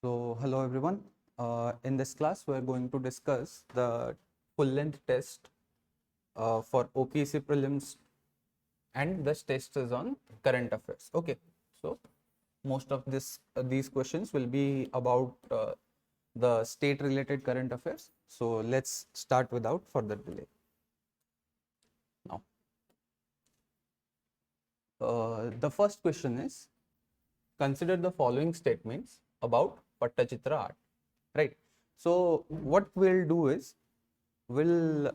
Hello everyone. In this class, we are going to discuss the full-length test for OPSC Prelims, and this test is on current affairs. Okay, so most of these questions will be about the state-related current affairs. So let's start without further delay. Now, the first question is: consider the following statements about Pattachitra art. Right. So what we'll do is we'll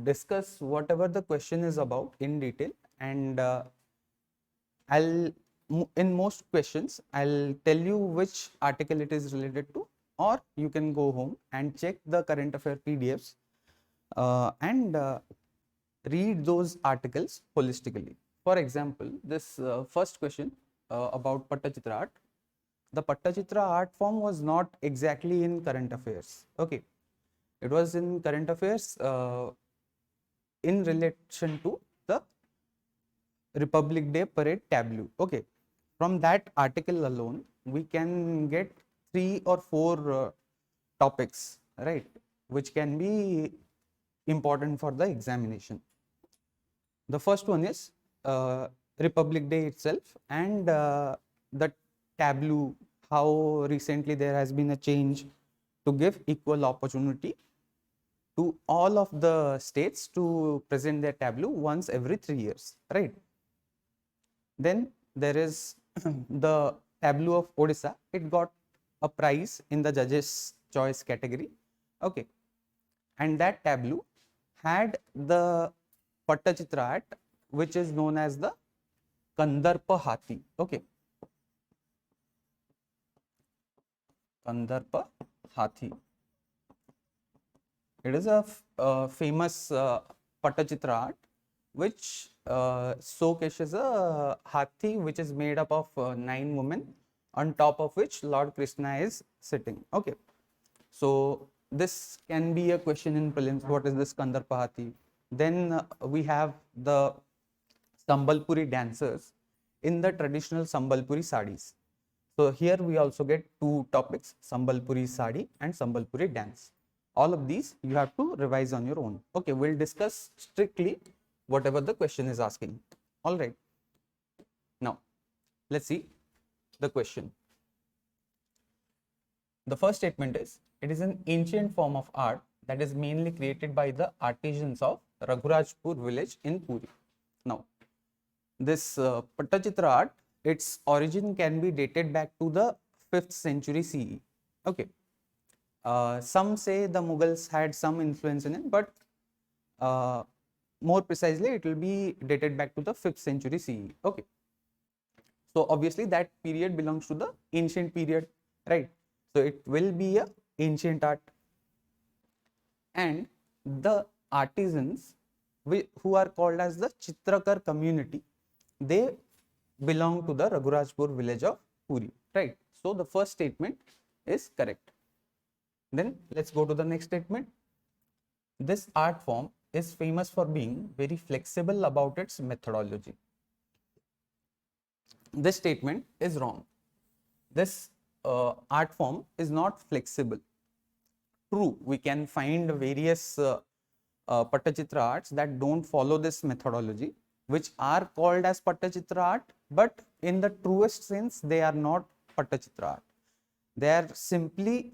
discuss whatever the question is about in detail, and in most questions I'll tell you which article it is related to, or you can go home and check the current affair PDFs and read those articles holistically. For example, this first question about Pattachitra art. The Pattachitra art form was not exactly in current affairs. Okay, it was in current affairs in relation to the Republic Day parade tableau. Okay, from that article alone, we can get 3 or 4 topics, right, which can be important for the examination. The first one is Republic Day itself, and the tableau, how recently there has been a change to give equal opportunity to all of the states to present their tableau once every 3 years, right? Then there is the tableau of Odisha. It got a prize in the judges choice category. Okay, and that tableau had the Pattachitra art, which is known as the Kandarpa Hathi. Okay, Kandarpa Hathi. It is a famous Pattachitra art which showcases a Hathi which is made up of 9 women, on top of which Lord Krishna is sitting. Okay, so this can be a question in prelims. What is this Kandarpa Hathi? Then we have the Sambalpuri dancers in the traditional Sambalpuri sarees. So here we also get 2 topics, Sambalpuri sari and Sambalpuri dance. All of these you have to revise on your own. Okay, we'll discuss strictly whatever the question is asking. All right. Now, let's see the question. The first statement is, it is an ancient form of art that is mainly created by the artisans of Raghurajpur village in Puri. Now, this Pattachitra art, its origin can be dated back to the 5th century CE. Okay. Some say the Mughals had some influence in it, but more precisely, it will be dated back to the 5th century CE. Okay. So obviously that period belongs to the ancient period, right? So it will be a ancient art, and the artisans who are called as the Chitrakar community, they belong to the Raghurajpur village of Puri, right? So the first statement is correct. Then let's go to the next statement. This art form is famous for being very flexible about its methodology. This statement is wrong. This art form is not flexible. True, we can find various Pattachitra arts that don't follow this methodology, which are called as Pattachitra art, but in the truest sense, they are not Pattachitra art. They are simply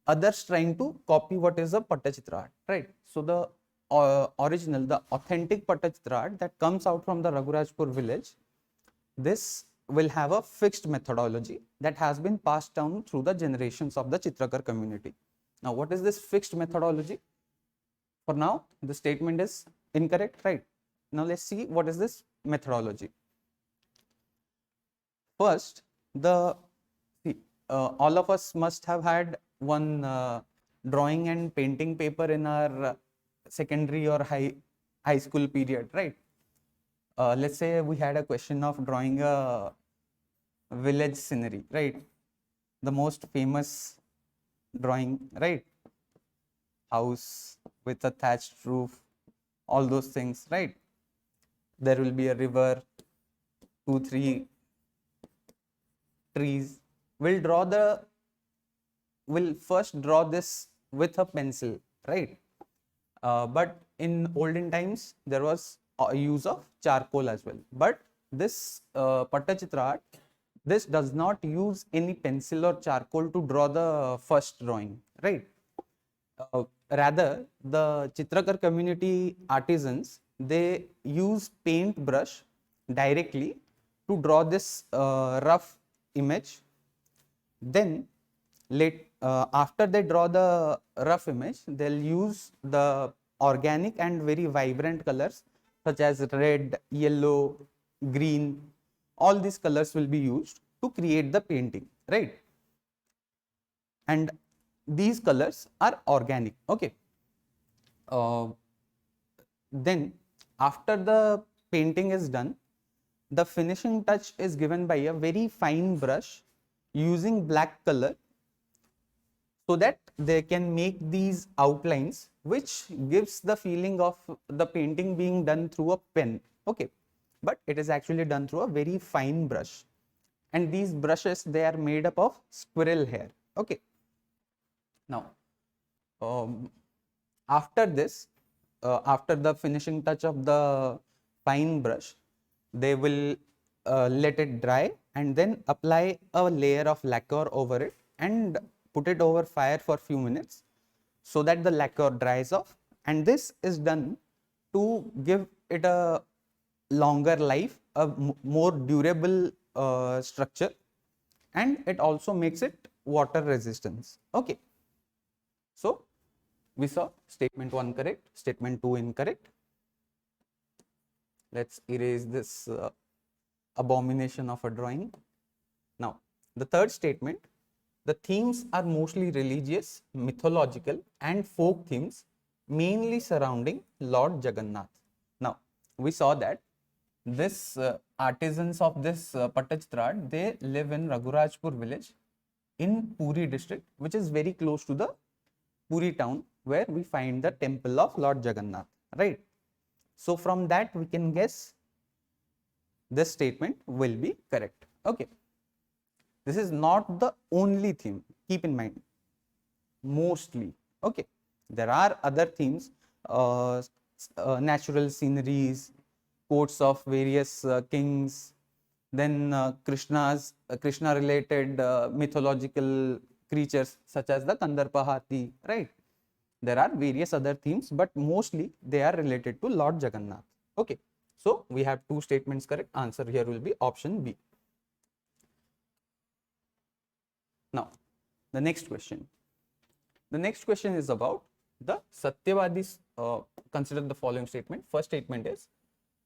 others trying to copy what is a Pattachitra art, right? So the original, the authentic Pattachitra art that comes out from the Raghurajpur village, this will have a fixed methodology that has been passed down through the generations of the Chitrakar community. Now, what is this fixed methodology? For now, the statement is incorrect, right? Now, let's see what is this methodology. First, all of us must have had one drawing and painting paper in our secondary or high school period, right? Let's say we had a question of drawing a village scenery, right? The most famous drawing, right? House with a thatched roof, all those things, right? There will be a river, 2-3 trees, will first draw this with a pencil, right? But in olden times, there was use of charcoal as well. But this Pattachitra art, this does not use any pencil or charcoal to draw the first drawing, right? Rather, the Chitrakar community artisans, they use paintbrush directly to draw this rough image. Then after they draw the rough image, they'll use the organic and very vibrant colors such as red, yellow, green. All these colors will be used to create the painting, right? And these colors are organic, okay. Then after the painting is done, the finishing touch is given by a very fine brush using black color, so that they can make these outlines which gives the feeling of the painting being done through a pen, okay. But it is actually done through a very fine brush, and these brushes, they are made up of squirrel hair, okay. Now after this, after the finishing touch of the fine brush, they will let it dry and then apply a layer of lacquer over it and put it over fire for few minutes so that the lacquer dries off. And this is done to give it a longer life, a more durable structure, and it also makes it water resistance, okay. So we saw statement 1 correct, statement 2 incorrect. Let's erase this abomination of a drawing. Now, the third statement, the themes are mostly religious, mythological and folk themes, mainly surrounding Lord Jagannath. Now, we saw that this artisans of this Pattachitra, they live in Raghurajpur village in Puri district, which is very close to the Puri town, where we find the temple of Lord Jagannath, right? So from that we can guess this statement will be correct, okay. This is not the only theme, keep in mind, mostly, okay. There are other themes, natural sceneries, courts of various kings, then Krishna related mythological creatures such as the Kandarpa Hathi, right? There are various other themes, but mostly they are related to Lord Jagannath, okay. So we have two statements correct. Answer here will be option B. Now the next question. The next question is about the Satyabadis. Consider the following statement. First statement is,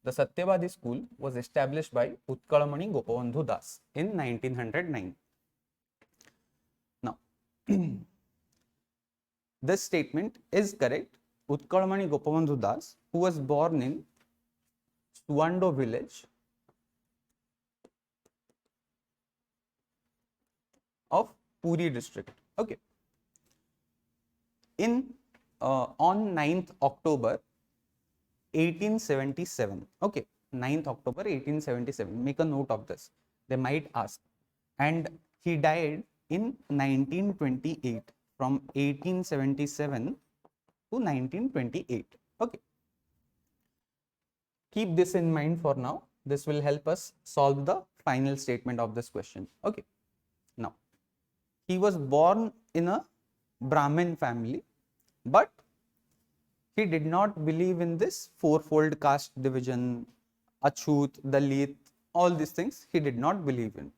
the Satyabadi school was established by Utkalamani Gopabandhu Das in 1909. Now this statement is correct. Utkalamani Gopabandhu Das, who was born in Suando village of Puri district, okay. On 9th October 1877, okay, 9th October 1877, make a note of this, they might ask. And he died in 1928, from 1877 to 1928, okay. Keep this in mind for now. This will help us solve the final statement of this question, okay. Now, he was born in a Brahmin family, but he did not believe in this fourfold caste division, Achut, Dalit, all these things he did not believe in.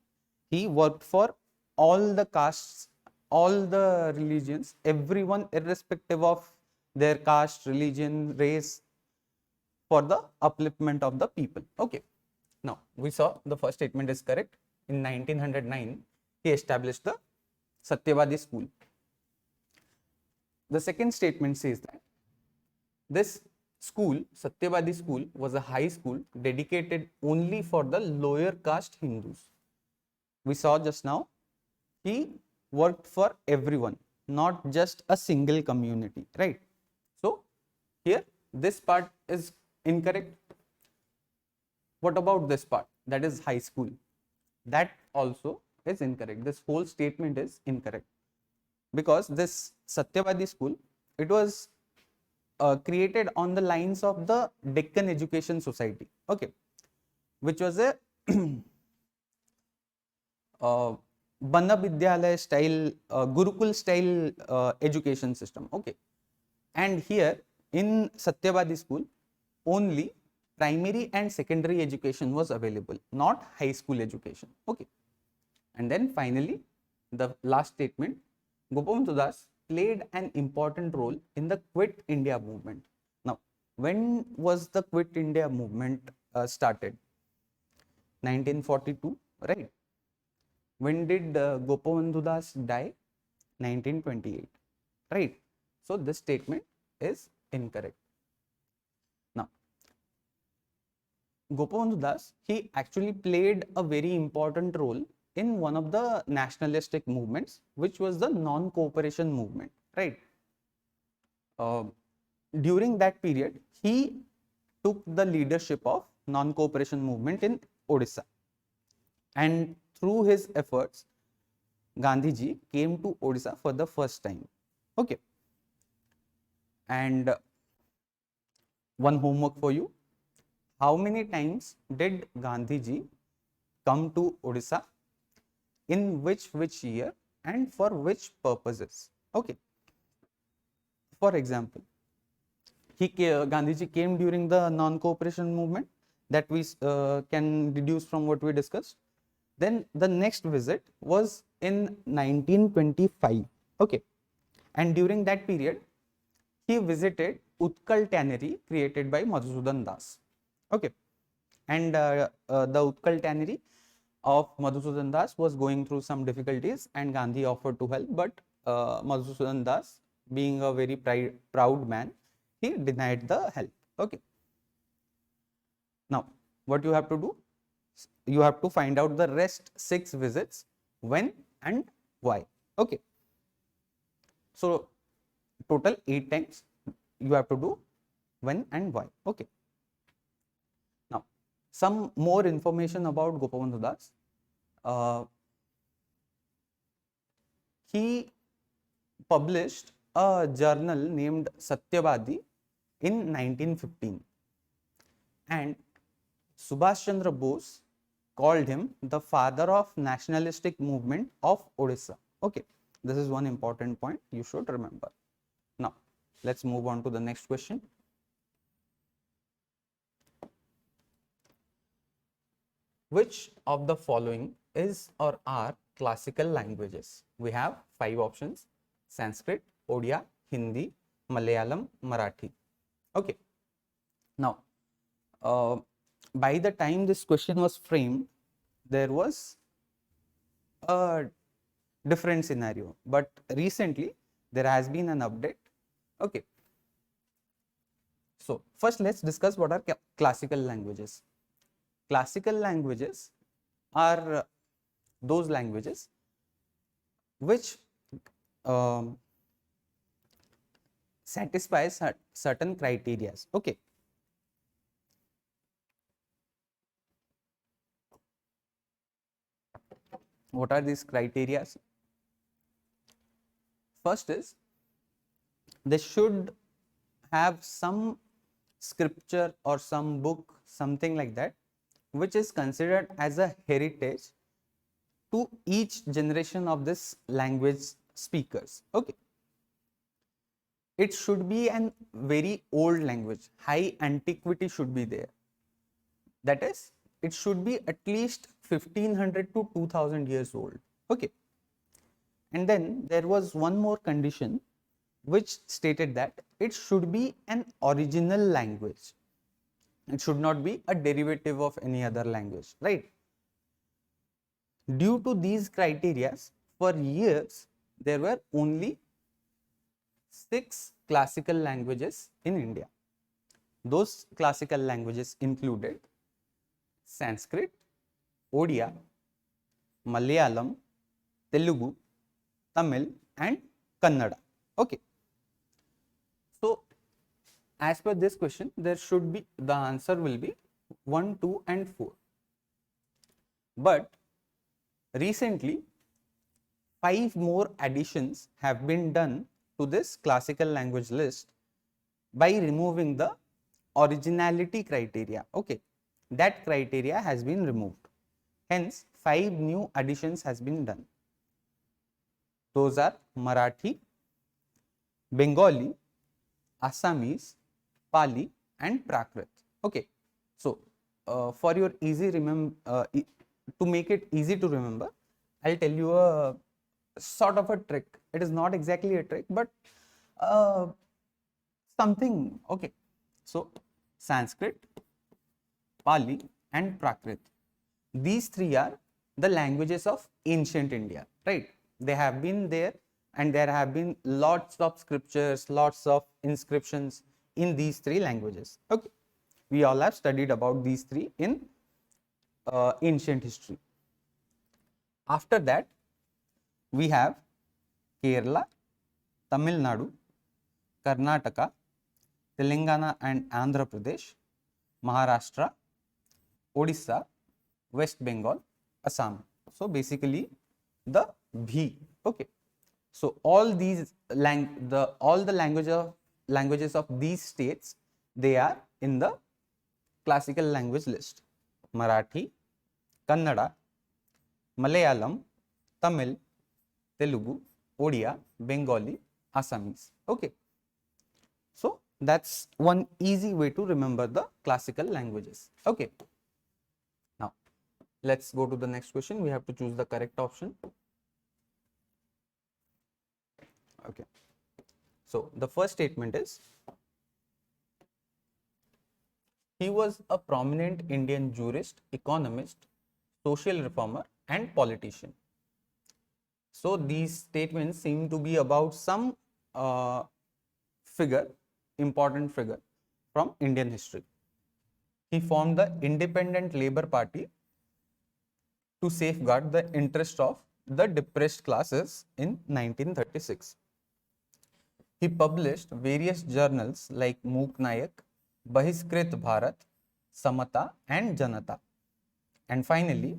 He worked for all the castes, all the religions, everyone irrespective of their caste, religion, race, for the upliftment of the people, okay. Now we saw the first statement is correct. In 1909 he established the Satyabadi school. The second statement says that this school, Satyabadi school, was a high school dedicated only for the lower caste Hindus. We saw just now he worked for everyone, not just a single community, right? So here this part is incorrect. What about this part, that is high school? That also is incorrect. This whole statement is incorrect, because this Satyabadi school, it was created on the lines of the Deccan Education Society, okay, which was a Banna Vidyalaya style, Gurukul style education system, okay. And here in Satyabadi school, only primary and secondary education was available, not high school education, okay. And then finally, the last statement, Gopabandhu Das played an important role in the Quit India movement. Now, when was the Quit India movement started? 1942, right? When did Gopabandhu Das die? 1928, right? So this statement is incorrect. Now, Gopabandhu Das, he actually played a very important role in one of the nationalistic movements, which was the non-cooperation movement, right? During that period, he took the leadership of non-cooperation movement in Odisha, and through his efforts, Gandhiji came to Odisha for the first time, okay. And one homework for you: how many times did Gandhiji come to Odisha, in which year, and for which purposes, okay. For example, Gandhiji came during the non-cooperation movement, that we can deduce from what we discussed. Then the next visit was in 1925, okay, and during that period he visited Utkal Tannery created by Madhusudan Das, okay. And the Utkal Tannery of Madhusudan Das was going through some difficulties, and Gandhi offered to help, but Madhusudan Das, being a very proud man, he denied the help, okay. Now, what you have to do? You have to find out the rest 6 visits, when and why, okay. So total 8 times you have to do when and why, okay. Now, some more information about Gopabandhu Das. He published a journal named Satyabadi in 1915, and Subhash Chandra Bose called him the father of nationalistic movement of Odisha, okay. This is one important point you should remember. Now, let's move on to the next question. Which of the following is or are classical languages? We have 5 options: Sanskrit, Odia, Hindi, Malayalam, Marathi, okay. Now, by the time this question was framed, there was a different scenario, but recently there has been an update, okay. So first, let's discuss what are classical languages. Classical languages are those languages which satisfy certain criteria, okay. What are these criteria? First is, they should have some scripture or some book, something like that, which is considered as a heritage to each generation of this language speakers, okay. It should be an very old language, high antiquity should be there, that is, it should be at least 1500 to 2000 years old, okay. And then there was one more condition which stated that it should be an original language, it should not be a derivative of any other language, right. Due to these criteria, for years there were only 6 classical languages in India. Those classical languages included Sanskrit, Odia, Malayalam, Telugu, Tamil and Kannada, okay. So as per this question, there should be, the answer will be 1, 2 and 4. But recently 5 more additions have been done to this classical language list by removing the originality criteria. Okay, that criteria has been removed. Hence, 5 new additions has been done. Those are Marathi, Bengali, Assamese, Pali and Prakrit. Okay, so for your to make it easy to remember, I'll tell you a sort of a trick. It is not exactly a trick, but something. Okay, so Sanskrit, Pali and Prakrit. These three are the languages of ancient India, right? They have been there and there have been lots of scriptures, lots of inscriptions in these three languages. Okay, we all have studied about these three in ancient history. After that, we have Kerala, Tamil Nadu, Karnataka, Telangana and Andhra Pradesh, Maharashtra, Odisha, West Bengal, Assam. So basically the B. Okay. So all these all the languages of these states, they are in the classical language list. Marathi, Kannada, Malayalam, Tamil, Telugu, Odia, Bengali, Assamese. Okay. So that's one easy way to remember the classical languages. Okay. Now let's go to the next question. We have to choose the correct option. Okay. So the first statement is, he was a prominent Indian jurist, economist, social reformer and politician. So these statements seem to be about some important figure from Indian history. He formed the Independent Labour Party to safeguard the interest of the depressed classes in 1936. He published various journals like Mook Nayak, Bahiskrit Bharat, Samata and Janata. And finally,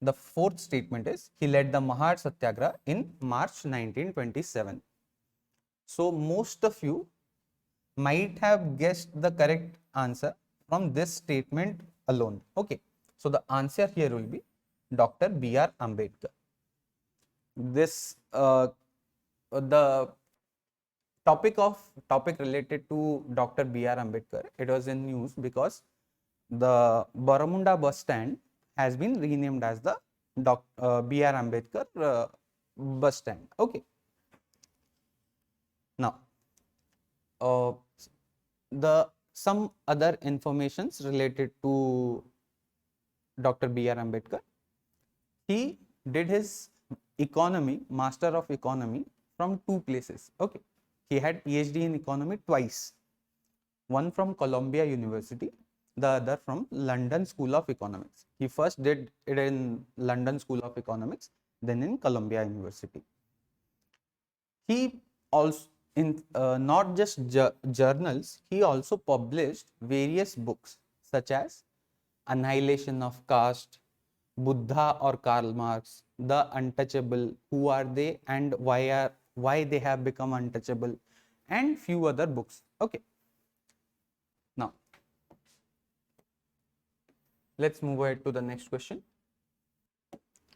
the fourth statement is, he led the Mahar Satyagraha in March 1927. So most of you might have guessed the correct answer from this statement alone. Okay, so the answer here will be Dr. B.R. Ambedkar. This the topic related to Dr. B.R. Ambedkar, it was in news because the Baramunda bus stand has been renamed as the B.R. Ambedkar bus stand. Okay. Now, some other informations related to Dr. B.R. Ambedkar. He did his Master of Economy from 2 places. Okay. He had PhD in economy twice. One from Columbia University, the other from London School of Economics. He first did it in London School of Economics, then in Columbia University. He also, in not just journals, he also published various books such as Annihilation of Caste, Buddha or Karl Marx, The Untouchable, Who Are They and Why They Have Become Untouchable, and few other books. Okay. Now, let's move ahead to the next question.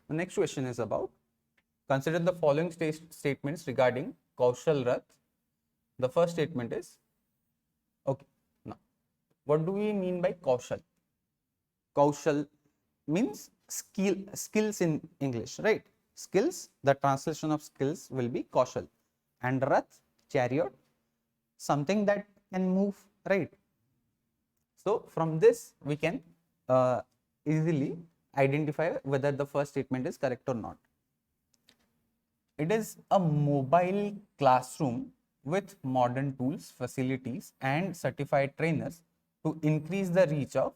The next question is about, consider the following statements regarding Kaushal Rath. The first statement is, okay, now, what do we mean by Kaushal? Kaushal means skills in English, right? Skills, the translation of skills will be Kaushal, and Rath, chariot, something that can move, right? So from this we can easily identify whether the first statement is correct or not. It is a mobile classroom with modern tools, facilities and certified trainers to increase the reach of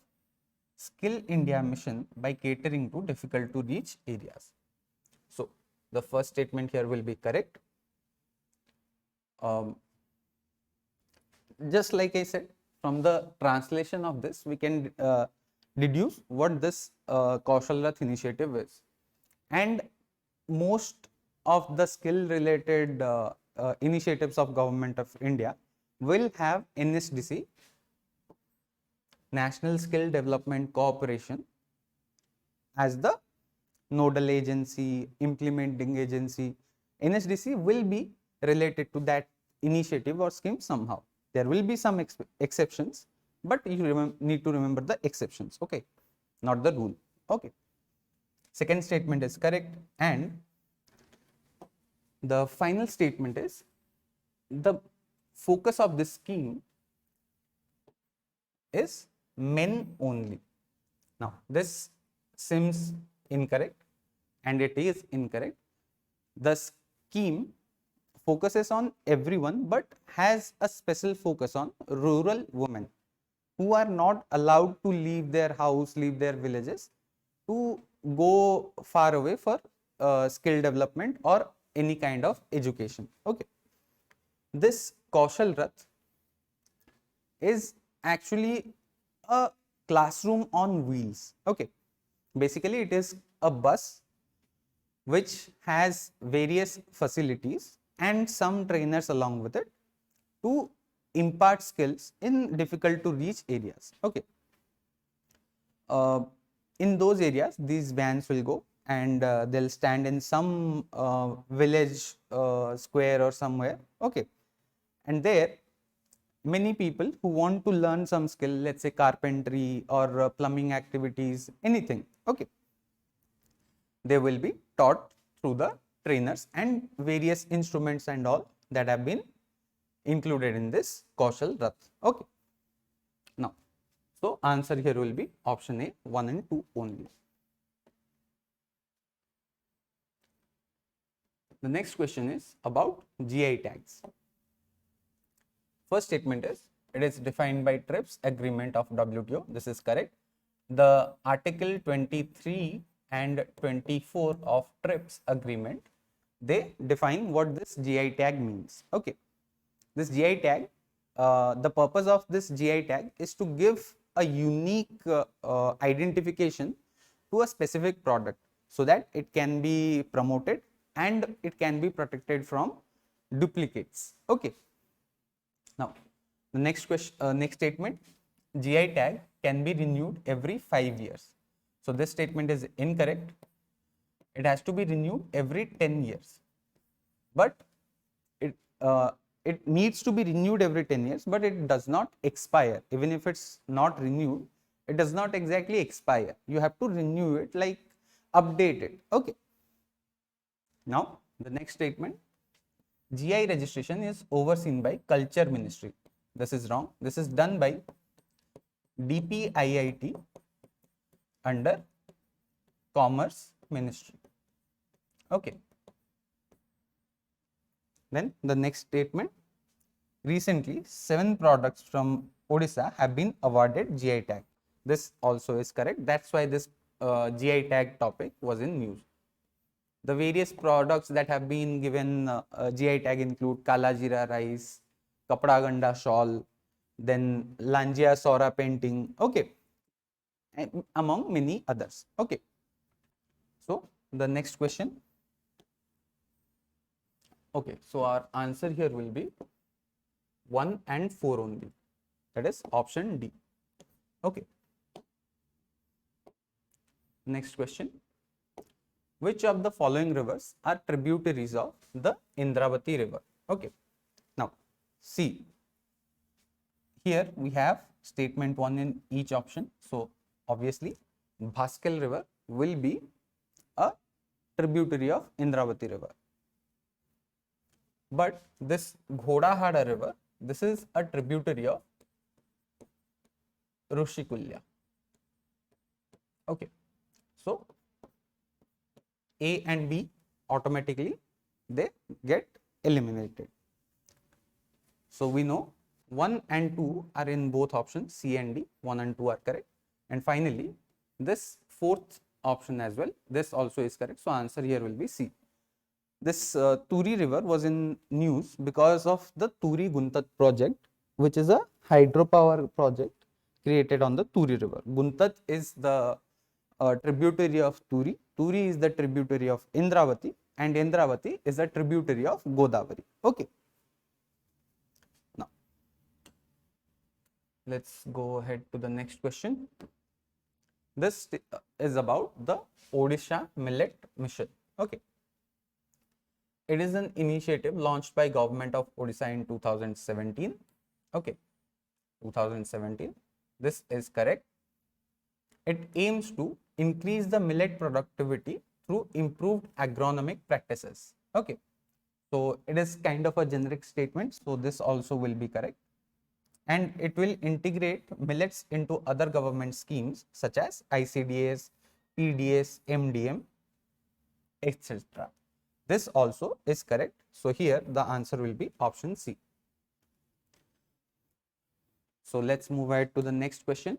Skill India mission by catering to difficult to reach areas. So the first statement here will be correct. Just like I said, from the translation of this we can deduce what this Kaushal Rath initiative is. and most of the skill related initiatives of Government of India will have NSDC, National Skill Development Corporation, as the nodal agency, implementing agency. NSDC will be related to that initiative or scheme somehow. There will be some exceptions, but you need to remember the exceptions, okay, not the rule, okay. Second statement is correct, and the final statement is the focus of this scheme is men only. Now, this seems incorrect, and it is incorrect. The scheme focuses on everyone, but has a special focus on rural women who are not allowed to leave their house, leave their villages to go far away for skill development or any kind of education, okay. This Kaushal Rath is actually a classroom on wheels, okay. Basically, it is a bus which has various facilities and some trainers along with it to impart skills in difficult to reach areas, okay. In those areas, these vans will go and they'll stand in some village square or somewhere, okay. And there, many people who want to learn some skill, let's say carpentry or plumbing activities, anything, okay, they will be taught through the trainers and various instruments and all that have been included in this Kaushal Rath, okay. Now, so answer here will be option A, 1 and 2 only. The next question is about GI tags. First statement is, it is defined by TRIPS agreement of WTO. This is correct. The article 23 and 24 of TRIPS agreement, they define what this GI tag means, okay. This GI tag, the purpose of this GI tag is to give a unique identification to a specific product so that it can be promoted and it can be protected from duplicates, okay. Now, the next question, next statement, GI tag can be renewed every 5 years. So, this statement is incorrect. It has to be renewed every 10 years, but it needs to be renewed every 10 years, but it does not expire. Even if it's not renewed, it does not exactly expire. You have to renew it, like update it, okay. Now, the next statement, GI registration is overseen by Culture Ministry. This is wrong. This is done by DPIIT under Commerce Ministry, okay. Then the next statement, recently 7 products from Odisha have been awarded GI tag. This also is correct. That's why this GI tag topic was in news. The various products that have been given GI tag include Kala Jeera rice, Kapda Ganda shawl, then Langia Sora painting, okay, and among many others, okay. So, the next question, okay, so our answer here will be 1 and 4 only, that is option D, okay. Next question, which of the following rivers are tributaries of the Indravati river, okay. Now, see, here we have statement 1 in each option. So, obviously, Bhaskel river will be a tributary of Indravati river. But this Ghodahada river, this is a tributary of Rushikulya, okay. So, A and B automatically they get eliminated. So, we know 1 and 2 are in both options, C and D, 1 and 2 are correct. And finally, this fourth option as well, this also is correct. So, answer here will be C. This Turi river was in news because of the Turi Guntat project, which is a hydropower project created on the Turi river. Guntat is the tributary of Turi, Turi is the tributary of Indravati, and Indravati is a tributary of Godavari. Okay. Now, let's go ahead to the next question. This is about the Odisha Millet Mission. Okay. It is an initiative launched by Government of Odisha in 2017. Okay, 2017. This is correct. It aims to increase the millet productivity through improved agronomic practices. Okay, so it is kind of a generic statement, so this also will be correct. And it will integrate millets into other government schemes such as ICDS, PDS, MDM, etc. This also is correct. So here the answer will be option C. So let's move ahead to the next question.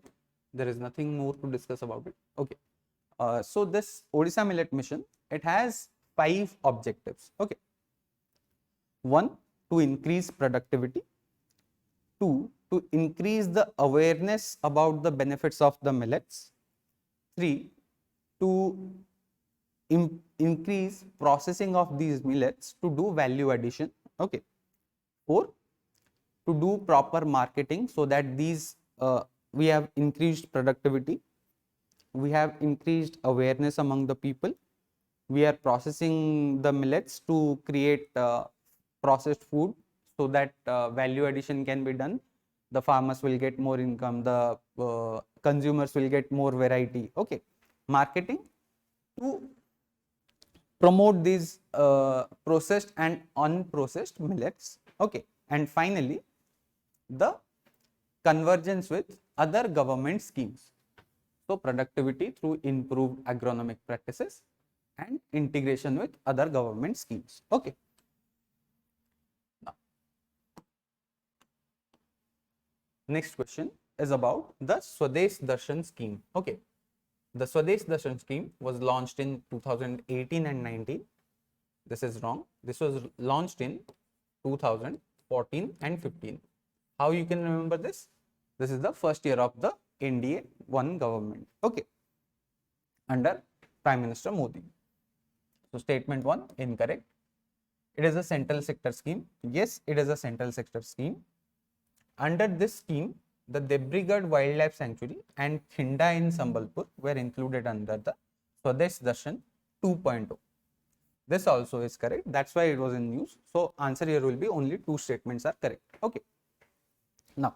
There is nothing more to discuss about it. Okay. So this Odisha Millet Mission, it has 5 objectives. Okay. 1, to increase productivity. 2, to increase the awareness about the benefits of the millets. 3, to increase processing of these millets to do value addition. Okay. 4, to do proper marketing so that these we have increased productivity, we have increased awareness among the people, we are processing the millets to create processed food so that value addition can be done, the farmers will get more income, the consumers will get more variety. Okay, marketing to promote these processed and unprocessed millets. Okay, and finally the convergence with other government schemes. So productivity through improved agronomic practices and integration with other government schemes. Okay. Now, next question is about the Swadesh Darshan scheme. Okay. The Swadesh Darshan scheme was launched in 2018 and 19. This is wrong. This was launched in 2014 and 15. How you can remember this? This is the first year of the NDA 1 government. Okay. Under Prime Minister Modi. So statement 1 incorrect. It is a central sector scheme. Yes, it is a central sector scheme. Under this scheme, the Debrigad Wildlife Sanctuary and Khinda in Sambalpur were included under the Swadesh Darshan 2.0. This also is correct. That's why it was in news. So answer here will be only 2 statements are correct. Okay. Now,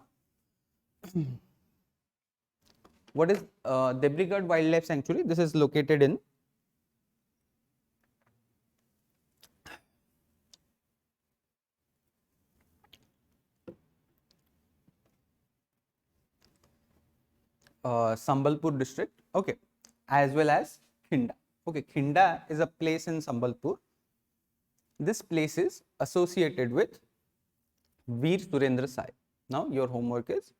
what is Debrigad Wildlife Sanctuary? This is located in Sambalpur district, okay, as well as Khinda. Okay, Khinda is a place in Sambalpur. This place is associated with Veer Surendra Sai. Now your homework is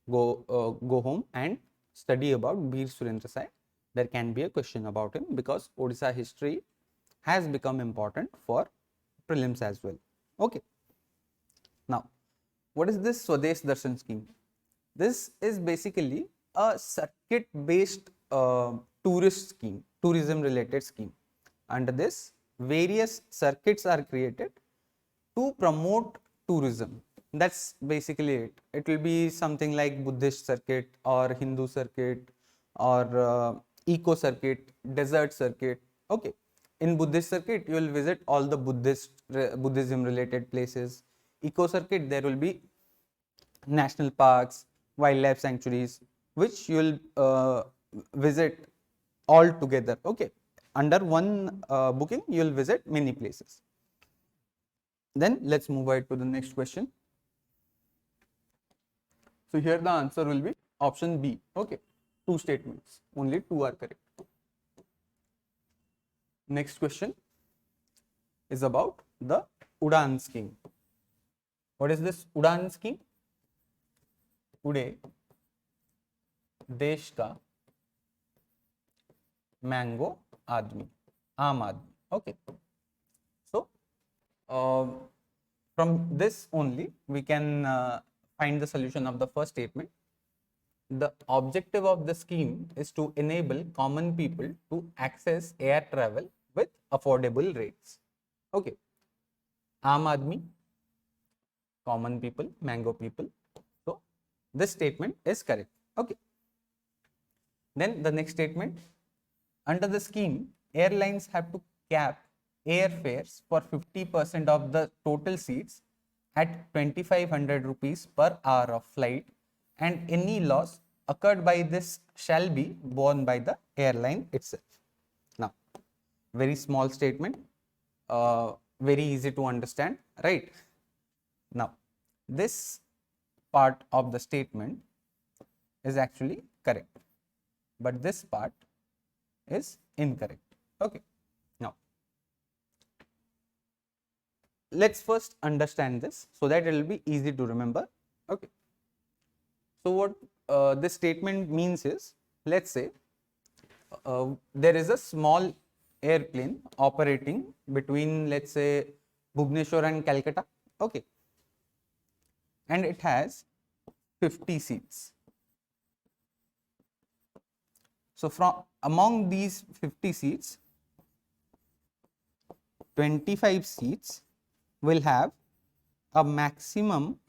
go home and study about Veer Surendra Sai. There can be a question about him because Odisha history has become important for prelims as well. Okay. Now, what is this Swadesh Darshan scheme? This is basically a circuit based tourist scheme, tourism related scheme. Under this, various circuits are created to promote tourism. That's basically it. It will be something like Buddhist circuit or Hindu circuit or eco circuit, desert circuit. Okay. In Buddhist circuit, you will visit all the Buddhism related places. Eco circuit, there will be national parks, wildlife sanctuaries, which you will visit all together. Okay. Under one booking, you will visit many places. Then let's move ahead to the next question. So here the answer will be option B. Okay. 2 statements. Only 2 are correct. Next question is about the UDAN scheme. What is this UDAN scheme? उड़े देश का mango आदमी, आम आदमी. Okay. So from this only we can find the solution of the first statement. the objective of the scheme is to enable common people to access air travel with affordable rates. Okay. Aam Aadmi, common people, mango people. So this statement is correct. Okay. Then the next statement, under the scheme, airlines have to cap airfares for 50% of the total seats at 2500 rupees per hour of flight, and any loss occurred by this shall be borne by the airline itself. Now, very small statement, very easy to understand, right? Now, this part of the statement is actually correct, but this part is incorrect. Okay. Now, let's first understand this so that it will be easy to remember. Okay. So what this statement means is, let's say there is a small airplane operating between, let's say, Bhubaneswar and Calcutta. Okay. And it has 50 seats. So from among these 50 seats, 25 seats will have a maximum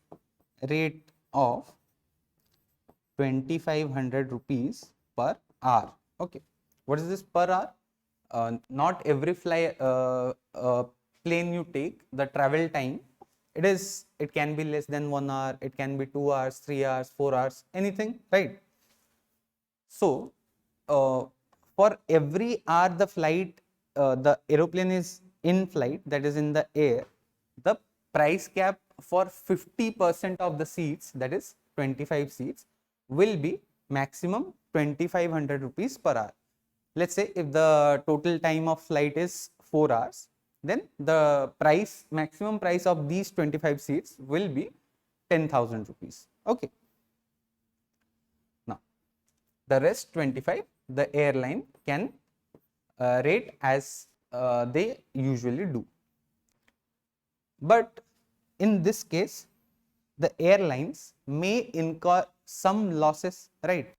rate of 2500 rupees per hour. Okay. What is this per hour? Not every plane you take, the travel time, it can be less than 1 hour, it can be 2 hours, 3 hours, 4 hours, anything, right? So for every hour the flight, the aeroplane is in flight, that is in the air, the price cap for 50% of the seats, that is 25 seats, will be maximum 2500 rupees per hour. Let's say if the total time of flight is 4 hours, then the maximum price of these 25 seats will be 10,000 rupees. Okay. Now, the rest 25, the airline can rate as they usually do. But in this case, the airlines may incur some losses, right?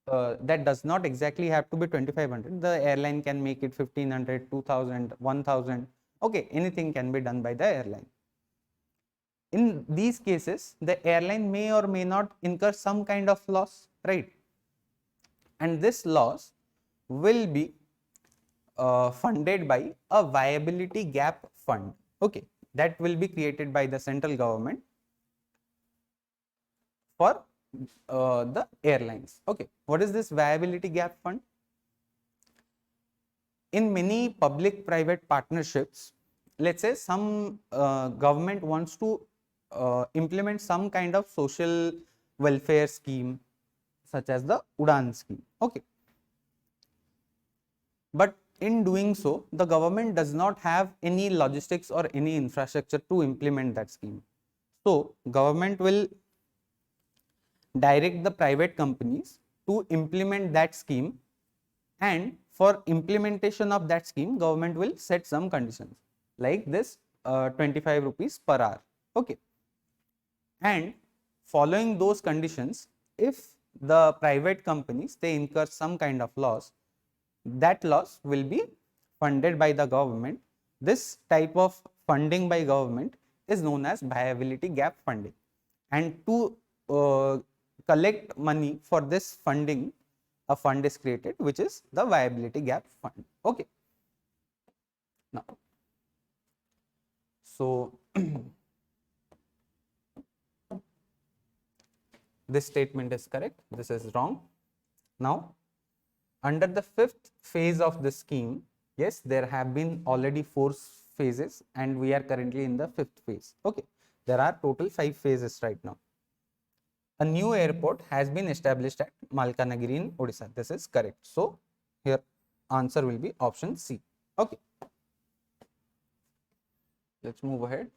That does not exactly have to be 2500. The airline can make it 1500, 2000, 1000. Okay, anything can be done by the airline. In these cases, the airline may or may not incur some kind of loss, right? And this loss will be funded by a viability gap fund. Okay, that will be created by the central government for the airlines. Okay, what is this viability gap fund? In many public-private partnerships, let's say some government wants to implement some kind of social welfare scheme, such as the UDAN scheme. Okay, but in doing so, the government does not have any logistics or any infrastructure to implement that scheme. So government will direct the private companies to implement that scheme, and for implementation of that scheme, government will set some conditions like this 25 rupees per hour. Okay. And following those conditions, if the private companies, they incur some kind of loss, that loss will be funded by the government. This type of funding by government is known as viability gap funding. And to collect money for this funding, a fund is created, which is the viability gap fund. Okay. Now, so this statement is correct, this is wrong. Now, under the fifth phase of the scheme, yes, there have been already 4 phases and we are currently in the 5th phase. Okay, there are total 5 phases right now. A new airport has been established at Malkanagiri in Odisha. This is correct. So here answer will be option C. Okay, let's move ahead.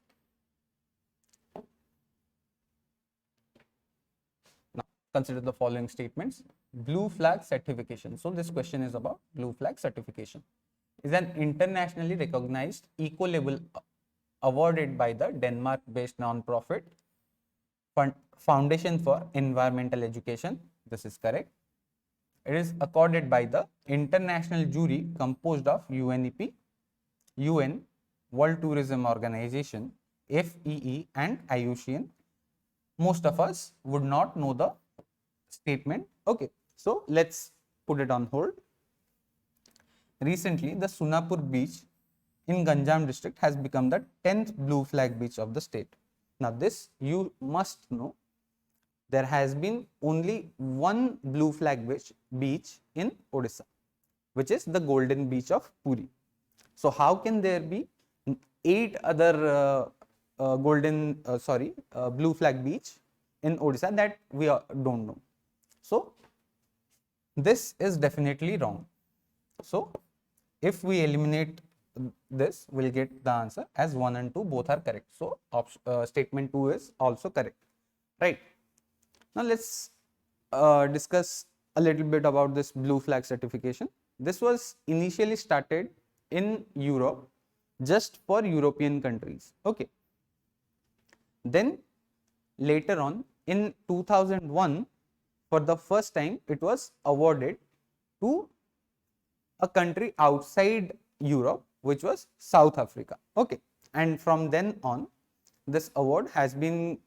Now consider the following statements. Blue flag certification. So this question is about blue flag certification. Is an internationally recognized eco-label awarded by the Denmark-based non-profit Foundation for Environmental Education, This is correct. It is accorded by the international jury composed of UNEP, UN, World Tourism Organization, FEE and IUCN. Most of us would not know the statement. Okay, so let's put it on hold. Recently, the Sunapur beach in Ganjam district has become the 10th blue flag beach of the state. Now this you must know, there has been only one blue flag beach in Odisha, which is the Golden Beach of Puri. So how can there be 8 other blue flag beach in Odisha? That we don't know. So this is definitely wrong. So if we eliminate this, we'll get the answer as 1 and 2 both are correct. So statement 2 is also correct, right? Now let's discuss a little bit about this blue flag certification. This was initially started in Europe just for European countries. Okay. Then later on in 2001, for the first time, it was awarded to a country outside Europe, which was South Africa. Okay. And from then on, this award has been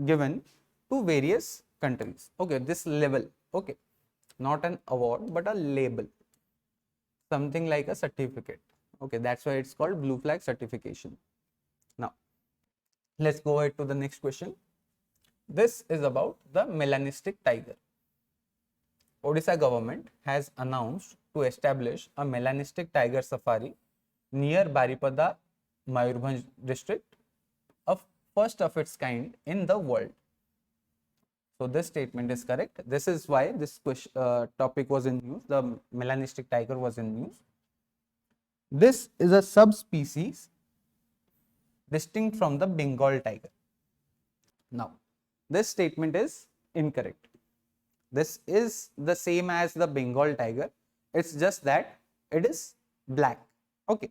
given to various countries. Okay, this level, okay, not an award but a label, something like a certificate. Okay, that's why it's called blue flag certification. Now let's go ahead to the next question. This is about the melanistic tiger. Odisha government has announced to establish a melanistic tiger safari near Baripada, Mayurbhanj district, of first of its kind in the world. So this statement is correct. This is why this topic was in news. The melanistic tiger was in news. This is a subspecies distinct from the Bengal tiger. Now, this statement is incorrect. This is the same as the Bengal tiger. It's just that it is black. Okay.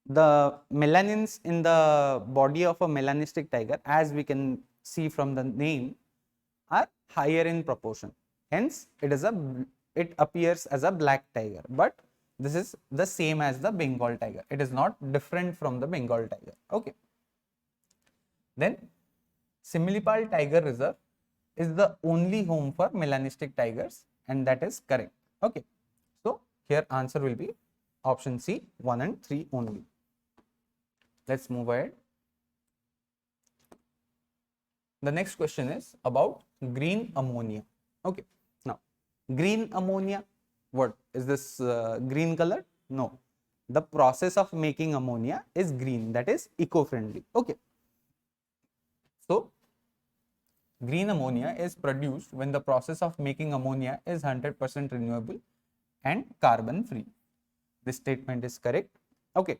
The melanins in the body of a melanistic tiger, as we can see from the name, are higher in proportion. Hence, it appears as a black tiger, but this is the same as the Bengal tiger. It is not different from the Bengal tiger. Okay. Then, Similipal Tiger Reserve is the only home for melanistic tigers, and that is correct. Okay. So, here answer will be option C, 1 and 3 only. Let's move ahead. The next question is about green ammonia. Okay. Now, green ammonia, what is this green color? No. The process of making ammonia is green, that is eco-friendly. Okay. So, green ammonia is produced when the process of making ammonia is 100% renewable and carbon free. This statement is correct. Okay.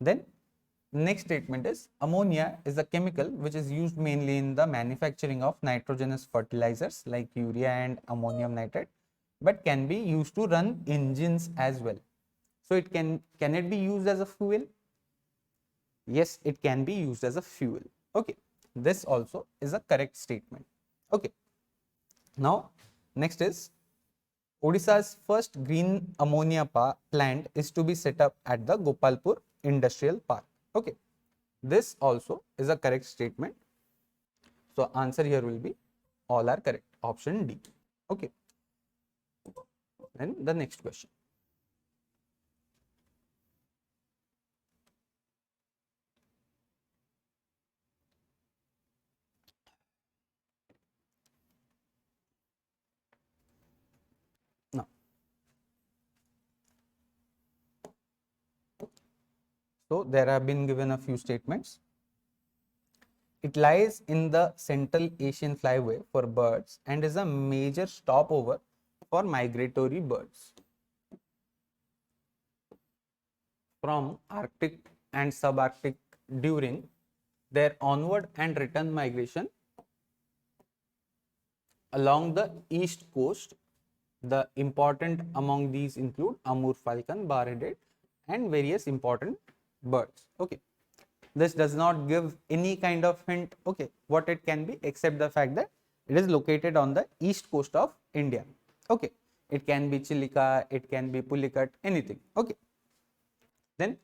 Then next statement is ammonia is a chemical which is used mainly in the manufacturing of nitrogenous fertilizers like urea and ammonium nitrate, but can be used to run engines as well. So it can it be used as a fuel? Yes, it can be used as a fuel. Okay. This also is a correct statement. Okay. Now next is Odisha's first green ammonia plant is to be set up at the Gopalpur Industrial Park. Okay. This also is a correct statement. So answer here will be all are correct. Option D. Okay. Then the next question. Now, so there have been given a few statements. It lies in the Central Asian flyway for birds and is a major stopover for migratory birds from Arctic and subarctic during their onward and return migration along the east coast. The important among these include Amur falcon, bar-headed, and various important birds. Okay. This does not give any kind of hint, okay, what it can be, except the fact that It is located on the east coast of India. Okay, it can be Chilika, it can be Pulicat, anything. Okay, then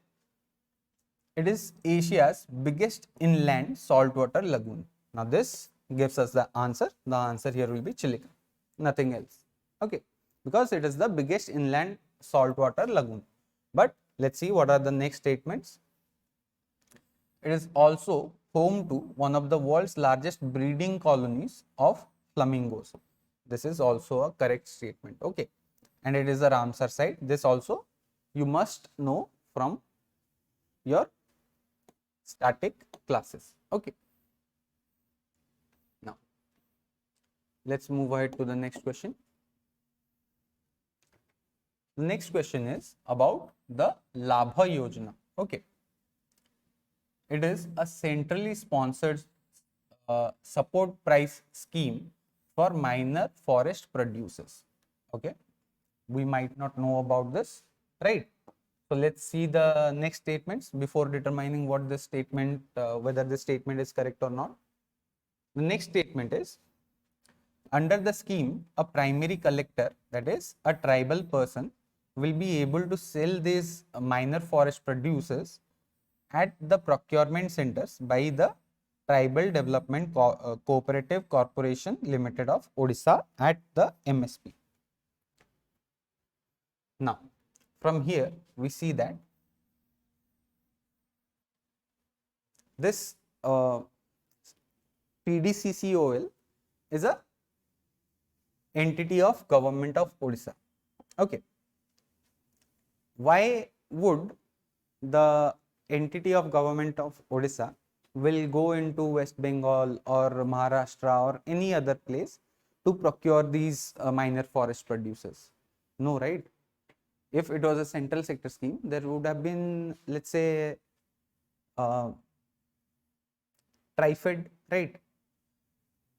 it is Asia's biggest inland saltwater lagoon. Now this gives us the answer. The answer here will be Chilika, nothing else. Okay, because it is the biggest inland saltwater lagoon. But let's see what are the next statements. It is also home to one of the world's largest breeding colonies of flamingos. This is also a correct statement. Okay, and it is a Ramsar site. This also you must know from your static classes. Okay, now let's move ahead to the next question. The next question is about the LABHA Yojana. Okay, it is a centrally sponsored support price scheme for minor forest producers. Okay, we might not know about this, right? So let's see the next statements before determining what this statement, whether this statement is correct or not. The next statement is, under the scheme, a primary collector, that is a tribal person, will be able to sell these minor forest producers at the procurement centers by the Tribal Development Cooperative Corporation Limited of Odisha at the MSP. Now, from here we see that this PDCCOL is a entity of government of Odisha. Okay, why would the entity of government of Odisha will go into West Bengal or Maharashtra or any other place to procure these minor forest producers? No, right? If it was a central sector scheme, there would have been, let's say, TriFed, right?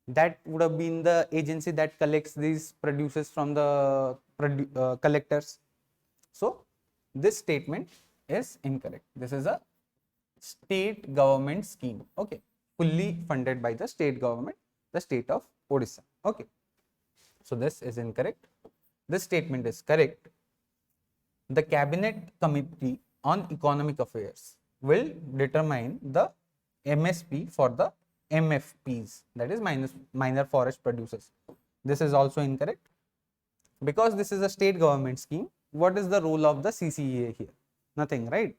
That would have been the agency that collects these producers from the collectors. So this statement is incorrect. This is a state government scheme. Okay, fully funded by the state government, the state of Odisha. Okay, so this is incorrect. This statement is correct. The Cabinet Committee on Economic Affairs will determine the MSP for the MFPs, that is minor forest producers. This is also incorrect. Because this is a state government scheme, what is the role of the CCEA here? Nothing, right?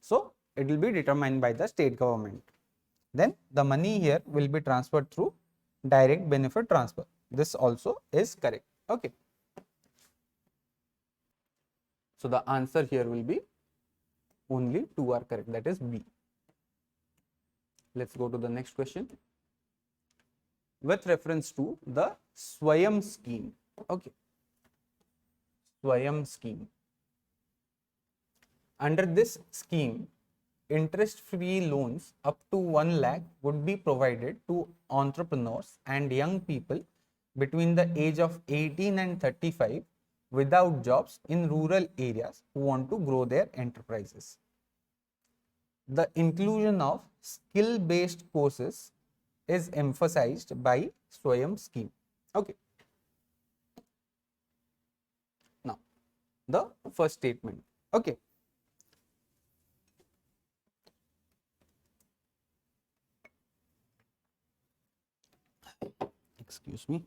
So it will be determined by the state government. Then the money here will be transferred through direct benefit transfer. This also is correct. Okay. So the answer here will be only 2 are correct, that is B. Let's go to the next question. With reference to the SWAYAM scheme. Okay. SWAYAM scheme. Under this scheme, interest-free loans up to 1 lakh would be provided to entrepreneurs and young people between the age of 18 and 35 without jobs in rural areas who want to grow their enterprises. The inclusion of skill-based courses is emphasized by SWAYAM scheme. Okay. Now, the first statement. Okay. Excuse me.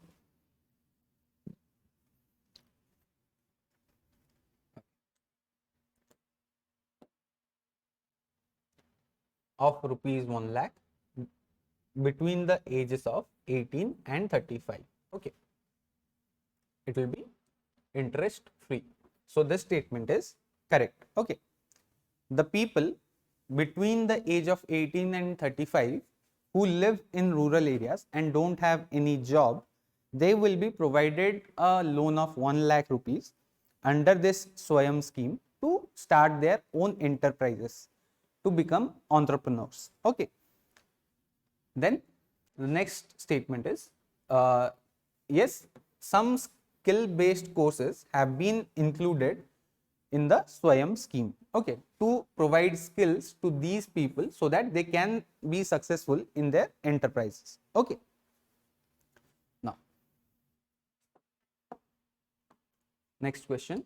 Of rupees 1 lakh between the ages of 18 and 35. Okay, it will be interest free. So this statement is correct. Okay, the people between the age of 18 and 35 who live in rural areas and don't have any job, they will be provided a loan of 1 lakh rupees under this SWAYAM scheme to start their own enterprises, to become entrepreneurs. Okay. Then the next statement is, yes, some skill-based courses have been included in the SWAYAM scheme. Okay, to provide skills to these people so that they can be successful in their enterprises. Okay. Next question.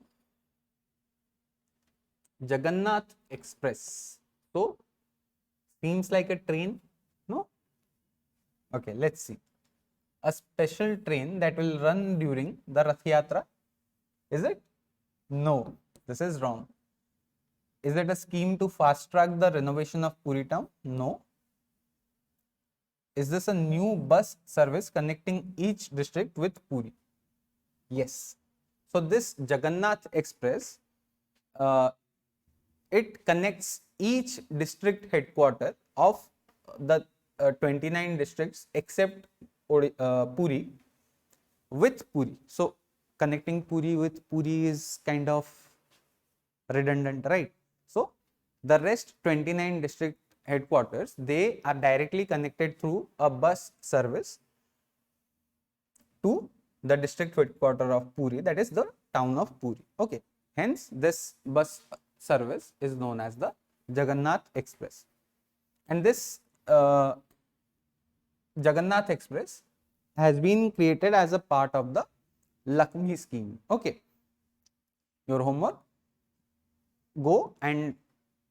Jagannath Express. So, seems like a train, no? Okay, let's see. A special train that will run during the Rath Yatra. Is it? No, this is wrong. Is it a scheme to fast track the renovation of Puri town? No. Is this a new bus service connecting each district with Puri? Yes. So this Jagannath Express, it connects each district headquarter of the 29 districts except Puri with Puri. So connecting Puri with Puri is kind of redundant, right? So the rest 29 district headquarters, they are directly connected through a bus service to the district headquarter of Puri, that is the town of Puri. Okay. Hence, this bus service is known as the Jagannath Express. And this Jagannath Express has been created as a part of the Lakshmi scheme. Okay. Your homework, go and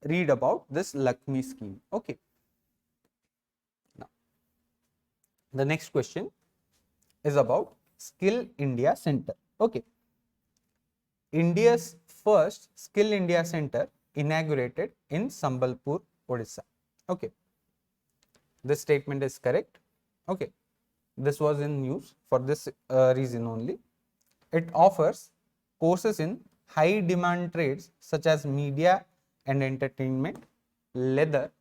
read about this Lakshmi scheme. Okay. Now, the next question is about Skill India Center. Okay. India's first Skill India Center inaugurated in Sambalpur, Odisha. Okay. This statement is correct. Okay. This was in news for this reason only. It offers courses in high demand trades such as media and entertainment, leather,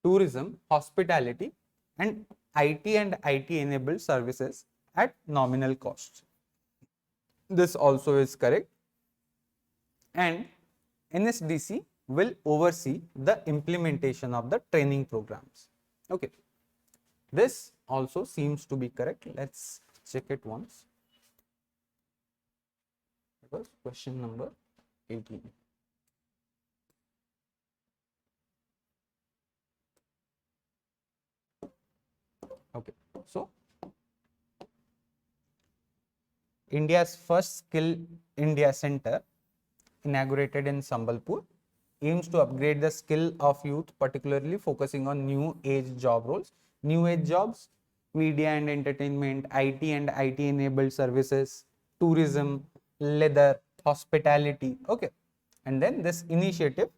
tourism, hospitality, and IT enabled services at nominal cost. This also is correct. And NSDC will oversee the implementation of the training programs. Okay. This also seems to be correct. Let's check it once. It was question number 18. Okay. So, India's first Skill India Center, inaugurated in Sambalpur, aims to upgrade the skill of youth, particularly focusing on new age job roles. New age jobs, media and entertainment, IT and IT enabled services, tourism, leather, hospitality. Okay. And then this initiative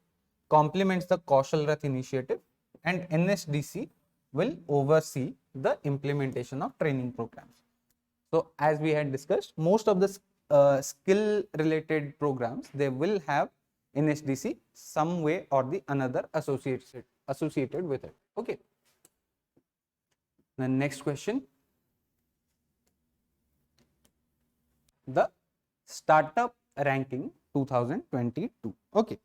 complements the Kaushal Rath initiative, and NSDC will oversee the implementation of training programs. So as we had discussed, most of the skill related programs, they will have NSDC some way or the another associated with it. Okay. The next question, the startup ranking 2022. Okay.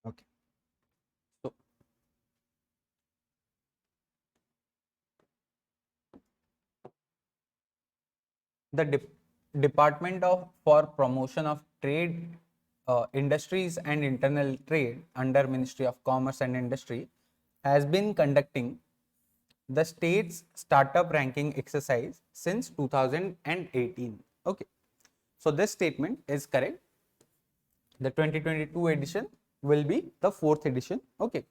Okay. So the Department for Promotion of Trade, Industries and Internal Trade under Ministry of Commerce and Industry has been conducting the state's startup ranking exercise since 2018. Okay. So this statement is correct. The 2022 edition will be the 4th edition. Okay.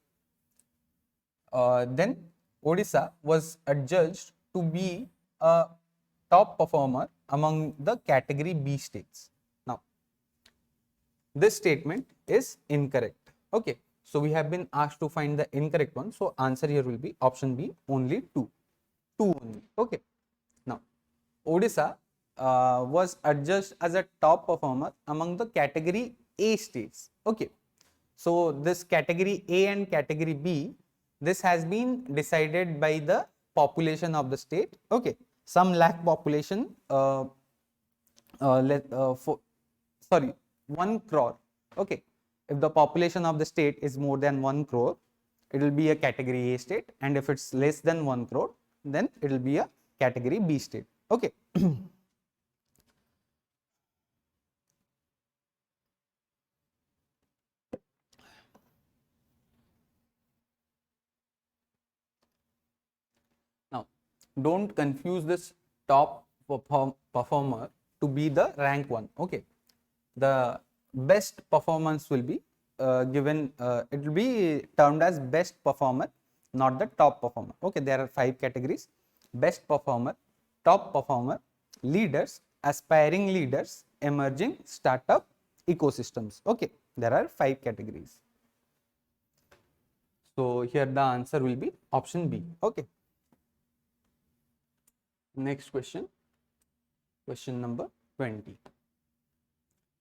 Then Odisha was adjudged to be a top performer among the category B states. Now, this statement is incorrect. Okay. So we have been asked to find the incorrect one. So answer here will be option B, only 2. 2 only. Okay. Now, Odisha was adjudged as a top performer among the category A states. Okay. So this category A and category B, this has been decided by the population of the state. Okay. Some lakh population, 1 crore. Okay. If the population of the state is more than 1 crore, it will be a category A state, and if it's less than 1 crore, then it will be a category B state. Okay. Now, don't confuse this top performer to be the rank 1. Okay. The best performance will be given, it will be termed as best performer, not the top performer. Okay, there are 5 categories: best performer, top performer, leaders, aspiring leaders, emerging, startup, ecosystems. Okay, there are 5 categories. So here the answer will be option B. Okay. Next question, question number 20.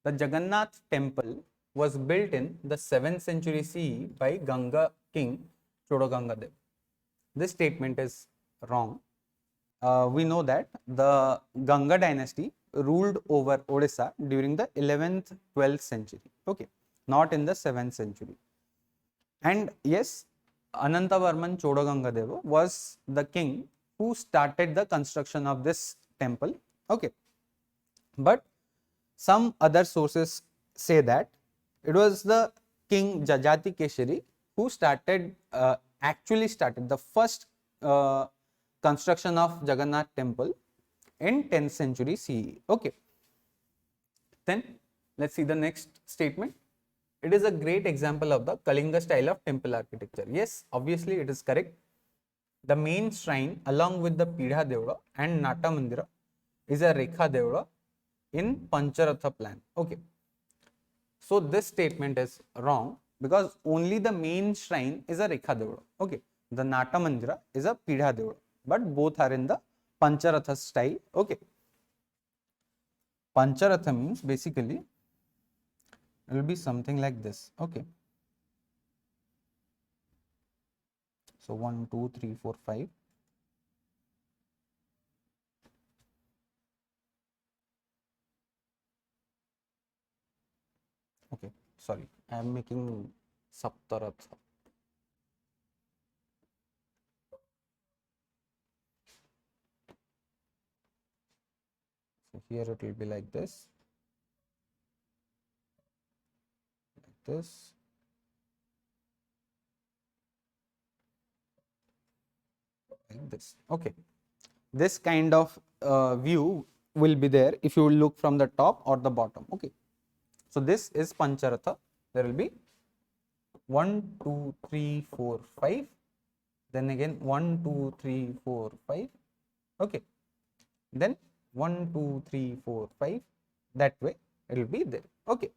The Jagannath Temple was built in the 7th century CE by Ganga king Chodogangadev. This statement is wrong. We know that the Ganga dynasty ruled over Odisha during the 11th, 12th century. Okay, not in the 7th century. And yes, Anantavarman Chodogangadeva was the king who started the construction of this temple. Okay, but some other sources say that it was the king Jajati Keshari who actually started the first construction of Jagannath Temple in 10th century CE. Okay. Then let's see the next statement. It is a great example of the Kalinga style of temple architecture. Yes, obviously it is correct. The main shrine along with the Pidha Devda and Nata Mandira is a Rekha Devda in Pancharatha plan. Okay. So this statement is wrong because only the main shrine is a Rekha Devda. Okay. The Nata Mandira is a Pidha Devda, but both are in the Pancharatha style. Okay. Pancharatha means basically it will be something like this. Okay. So 1, 2, 3, 4, 5. Okay, sorry, I am making Saptaratha. So here it will be like this, like this. Okay, this kind of view will be there if you look from the top or the bottom. Okay, so this is Pancharatha. There will be 1, 2, 3, 4, 5. Then again 1, 2, 3, 4, 5. Okay, then 1, 2, 3, 4, 5. That way it will be there. Okay.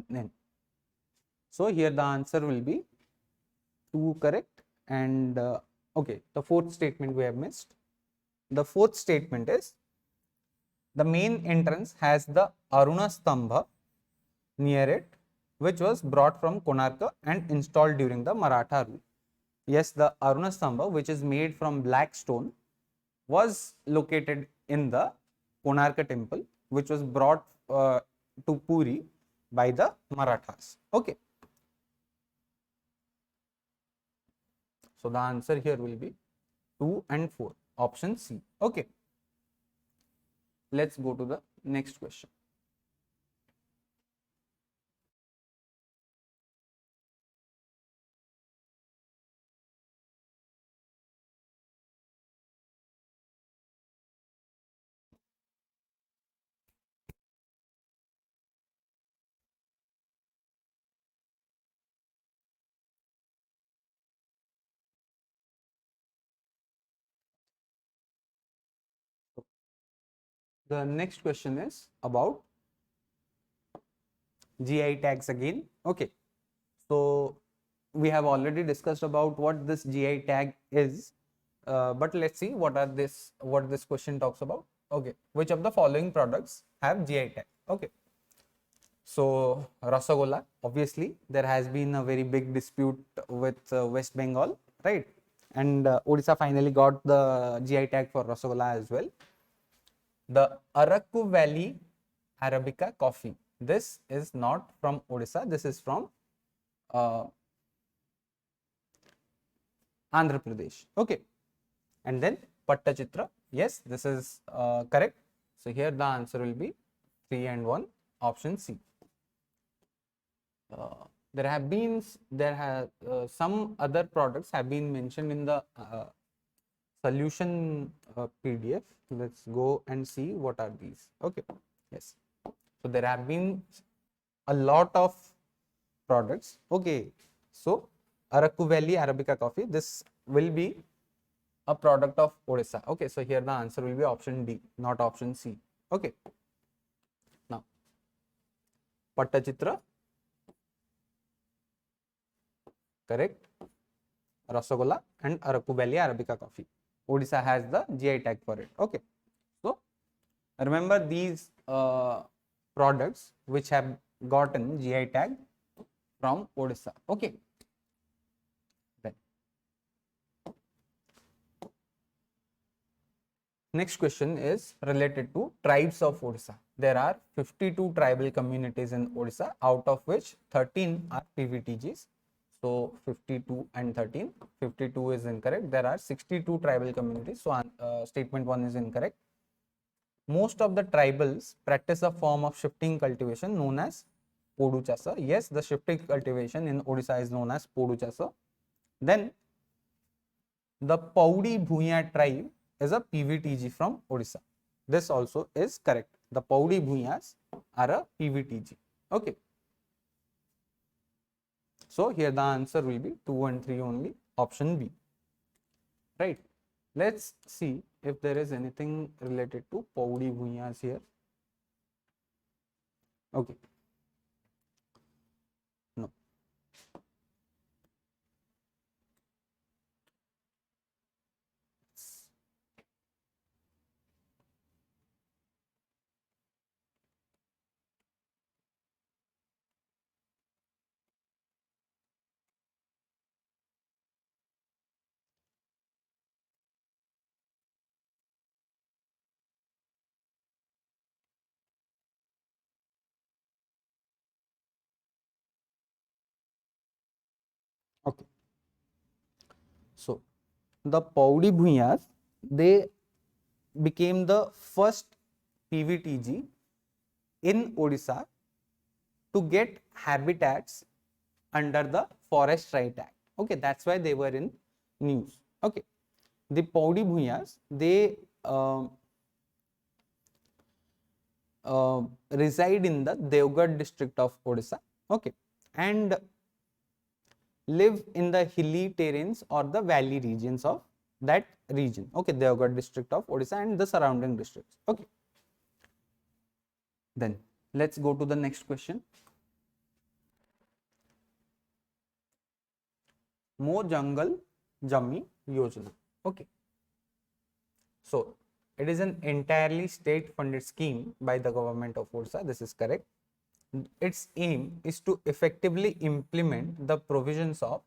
Then, so here the answer will be 2 correct, and okay, the 4th statement we have missed. The 4th statement is the main entrance has the Aruna Stambha near it, which was brought from Konarka and installed during the Maratha rule. Yes, the Aruna Stambha, which is made from black stone, was located in the Konarka temple, which was brought to Puri by the Marathas. Okay. So the answer here will be 2 and 4, option C. Okay. Let's go to the next question. The next question is about GI tags again. Okay, so we have already discussed about what this GI tag is, but let's see what this question talks about. Okay, which of the following products have GI tag? Okay, so Rasagola, obviously there has been a very big dispute with West Bengal, right? And Odisha finally got the GI tag for Rasagola as well. The Araku Valley Arabica coffee. This is not from Odisha. This is from Andhra Pradesh. Okay. And then Pattachitra. Yes, this is correct. So here the answer will be 3 and 1, option C. Some other products have been mentioned in the solution PDF. Let's go and see what are these. Okay. Yes. So there have been a lot of products. Okay. So Araku Valley Arabica coffee, this will be a product of Odisha. Okay. So here the answer will be option D, not option C. Okay. Now Pattachitra, correct. Rasagola and Araku Valley Arabica coffee. Odisha has the GI tag for it. Okay. So remember these products which have gotten GI tag from Odisha. Okay. Then next question is related to tribes of Odisha. There are 52 tribal communities in Odisha, out of which 13 are PVTGs. So 52 and 13. 52 is incorrect. There are 62 tribal communities. So statement 1 is incorrect. Most of the tribals practice a form of shifting cultivation known as Podu Chasa. Yes, the shifting cultivation in Odisha is known as Podu Chasa. Then the Paudi Bhuya tribe is a PVTG from Odisha. This also is correct. The Paudi Bhuyas are a PVTG. Okay. So here the answer will be 2 and 3 only, option B. Right. Let's see if there is anything related to Paudi Bhuyas here. Okay. No. Okay. So the Paudi Bhuyas, they became the first PVTG in Odisha to get habitats under the Forest Right Act. Okay, that's why they were in news. Okay, the Paudi Bhuyas, they reside in the Devgarh district of Odisha. Okay, and live in the hilly terrains or the valley regions of that region. Okay, Devgarh district of Odisha and the surrounding districts. Okay, then let's go to the next question. Mo Jungle Jami Yojana. Okay, so it is an entirely state funded scheme by the government of Odisha. This is correct. Its aim is to effectively implement the provisions of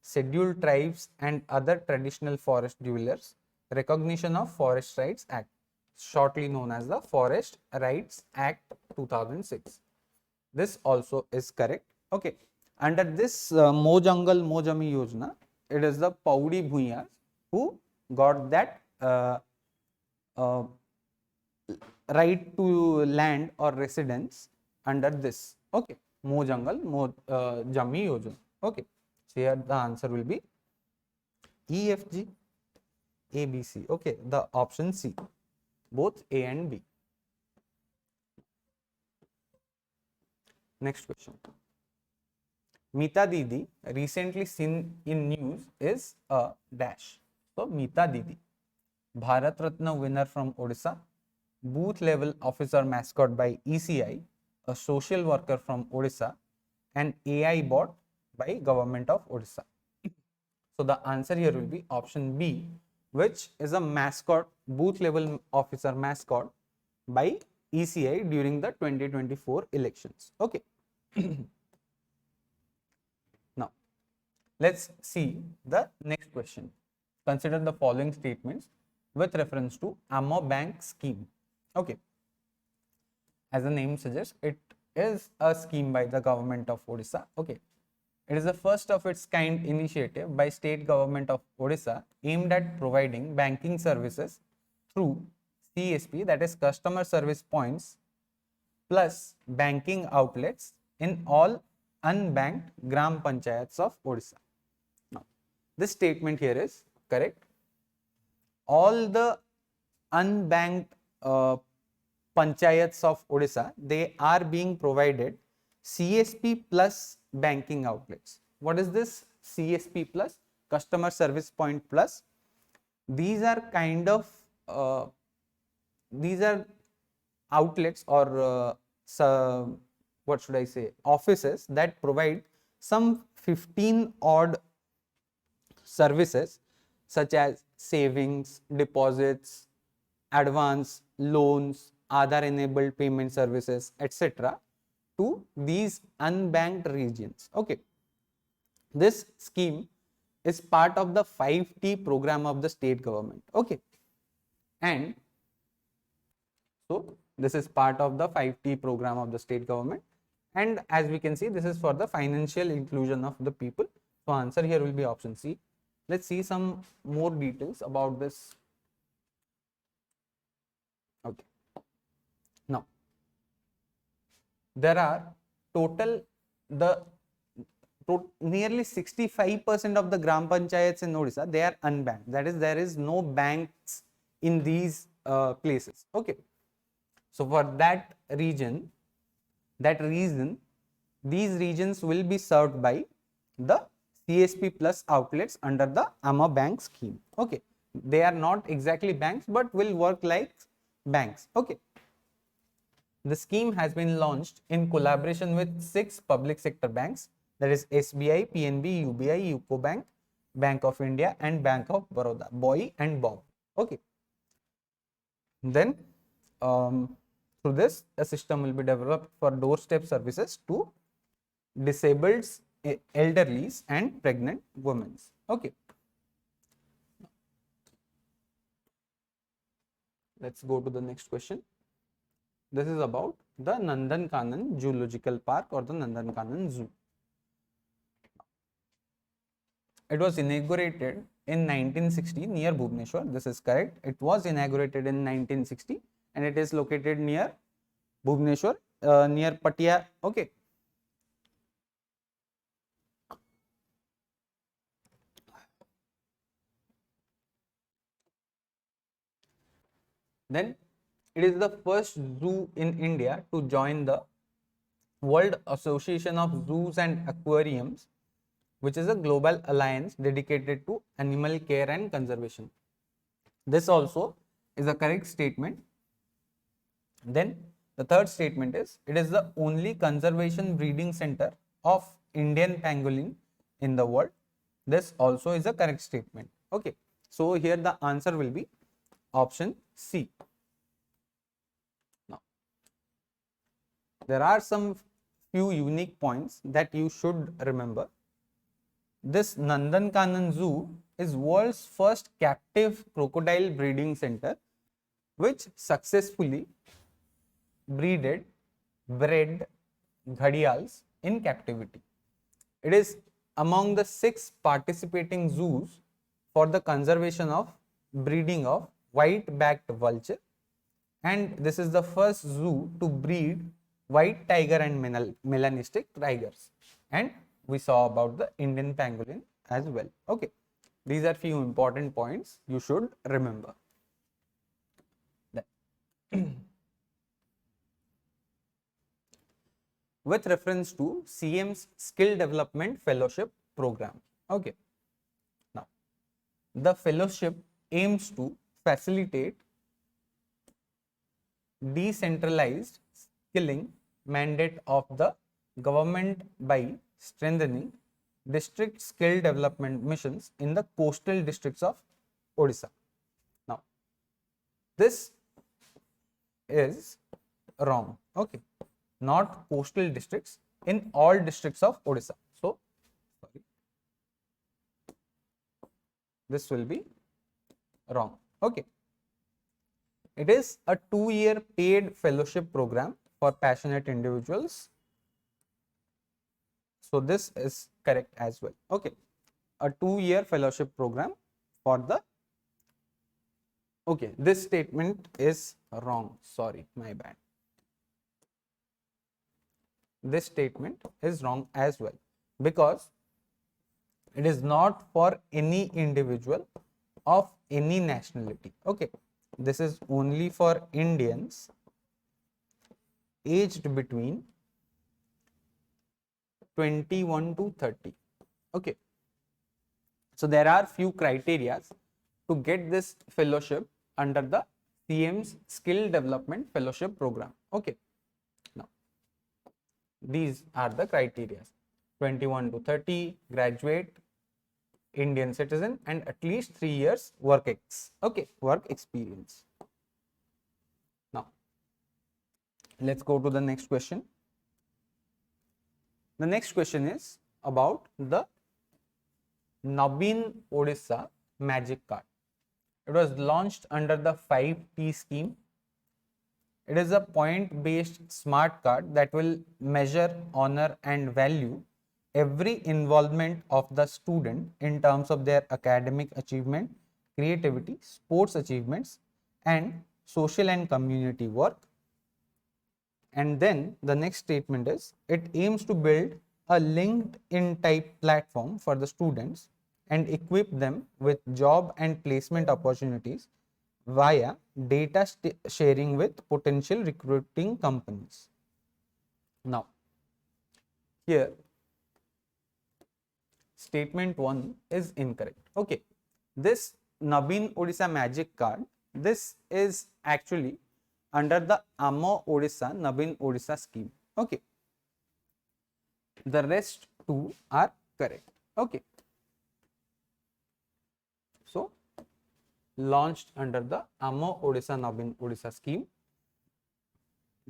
Scheduled Tribes and other traditional forest dwellers Recognition of Forest Rights Act, shortly known as the Forest Rights Act 2006. This also is correct. Okay. Under this Mo Jungle Mo Jami Yojana, it is the Paudi Bhuyas who got that right to land or residence under this. Okay, Mo Jungle Mo Jami Yojana. Okay, so here the answer will be E, F, G, A, B, C. Okay, the option C, both A and B. Next question. Mita Didi, recently seen in news, is a dash. So Mita Didi, Bharat Ratna winner from Odisha, booth level officer mascot by ECI, a social worker from Odisha, and AI bot by government of Odisha. So the answer here will be option B, which is a mascot, booth level officer mascot by ECI during the 2024 elections. Okay. Now, let's see the next question. Consider the following statements with reference to Ammobank scheme. Okay. As the name suggests, it is a scheme by the government of Odisha. Okay. It is the first of its kind initiative by state government of Odisha aimed at providing banking services through CSP, that is customer service points, plus banking outlets in all unbanked gram panchayats of Odisha. Now, this statement here is correct. All the unbanked panchayats of Odisha, they are being provided CSP plus banking outlets. What is this CSP plus? Customer service point plus. These are kind of these are outlets or what should I say, offices that provide some 15 odd services such as savings, deposits, advance, loans, Aadhaar enabled payment services, etc. to these unbanked regions. Okay. This scheme is part of the 5T program of the state government. Okay. And so this is part of the 5T program of the state government. And as we can see, this is for the financial inclusion of the people. So answer here will be option C. Let's see some more details about this. Okay. Now, there are nearly 65% of the gram panchayats in Odisha, they are unbanked. That is, there is no banks in these places. Okay. So for that reason, these regions will be served by the CSP plus outlets under the AMA bank scheme. Okay. They are not exactly banks, but will work like banks. Okay. The scheme has been launched in collaboration with 6 public sector banks, that is SBI, PNB, UBI, UCO Bank, Bank of India and Bank of Baroda, BOI and BOB. Okay. Then through this, a system will be developed for doorstep services to disabled, elderlies and pregnant women. Okay. Let's go to the next question. This is about the Nandankanan Zoological Park or the Nandankanan Zoo. It was inaugurated in 1960 near Bhubaneswar. This is correct. It was inaugurated in 1960 and it is located near Bhubaneswar, near Pattaya. Okay. Then it is the first zoo in India to join the World Association of Zoos and Aquariums, which is a global alliance dedicated to animal care and conservation. This also is a correct statement. Then the third statement is, it is the only conservation breeding center of Indian pangolin in the world. This also is a correct statement. Okay. So here the answer will be option C. Now, there are some few unique points that you should remember. This Nandankanan Zoo is world's first captive crocodile breeding center, which successfully bred ghadials in captivity. It is among the 6 participating zoos for the conservation of breeding of white-backed vulture, and this is the first zoo to breed white tiger and melanistic tigers, and we saw about the Indian pangolin as well. Okay, these are few important points you should remember. With reference to CM's Skill Development Fellowship Program. Okay. Now, the fellowship aims to facilitate decentralized skilling mandate of the government by strengthening district skill development missions in the coastal districts of Odisha. Now, this is wrong. Okay. Not coastal districts, in all districts of Odisha. So, sorry, this will be wrong. Okay. It is a 2-year paid fellowship program for passionate individuals. So, this is correct as well. Okay, a 2-year fellowship program for the, okay, this statement is wrong, sorry, my bad. This statement is wrong as well, because it is not for any individual of any nationality. Okay, this is only for Indians aged between 21 to 30. Okay, so there are few criteria to get this fellowship under the CM's Skill Development Fellowship Program. Okay, now these are the criteria: 21 to 30, graduate, Indian citizen, and at least 3 years work experience. Now let's go to the next question. The next question is about the Nabin Odisha magic card. It was launched under the 5T scheme. It is a point-based smart card that will measure, honor, and value every involvement of the student in terms of their academic achievement, creativity, sports achievements, and social and community work. And then the next statement is, it aims to build a LinkedIn type platform for the students and equip them with job and placement opportunities via data sharing with potential recruiting companies. Now, here statement 1 is incorrect. Okay, this Nabin Odisha magic card, this is actually under the Odisha Nabin Odisha scheme. Okay, the rest two are correct. Okay, so launched under the Odisha Nabin Odisha scheme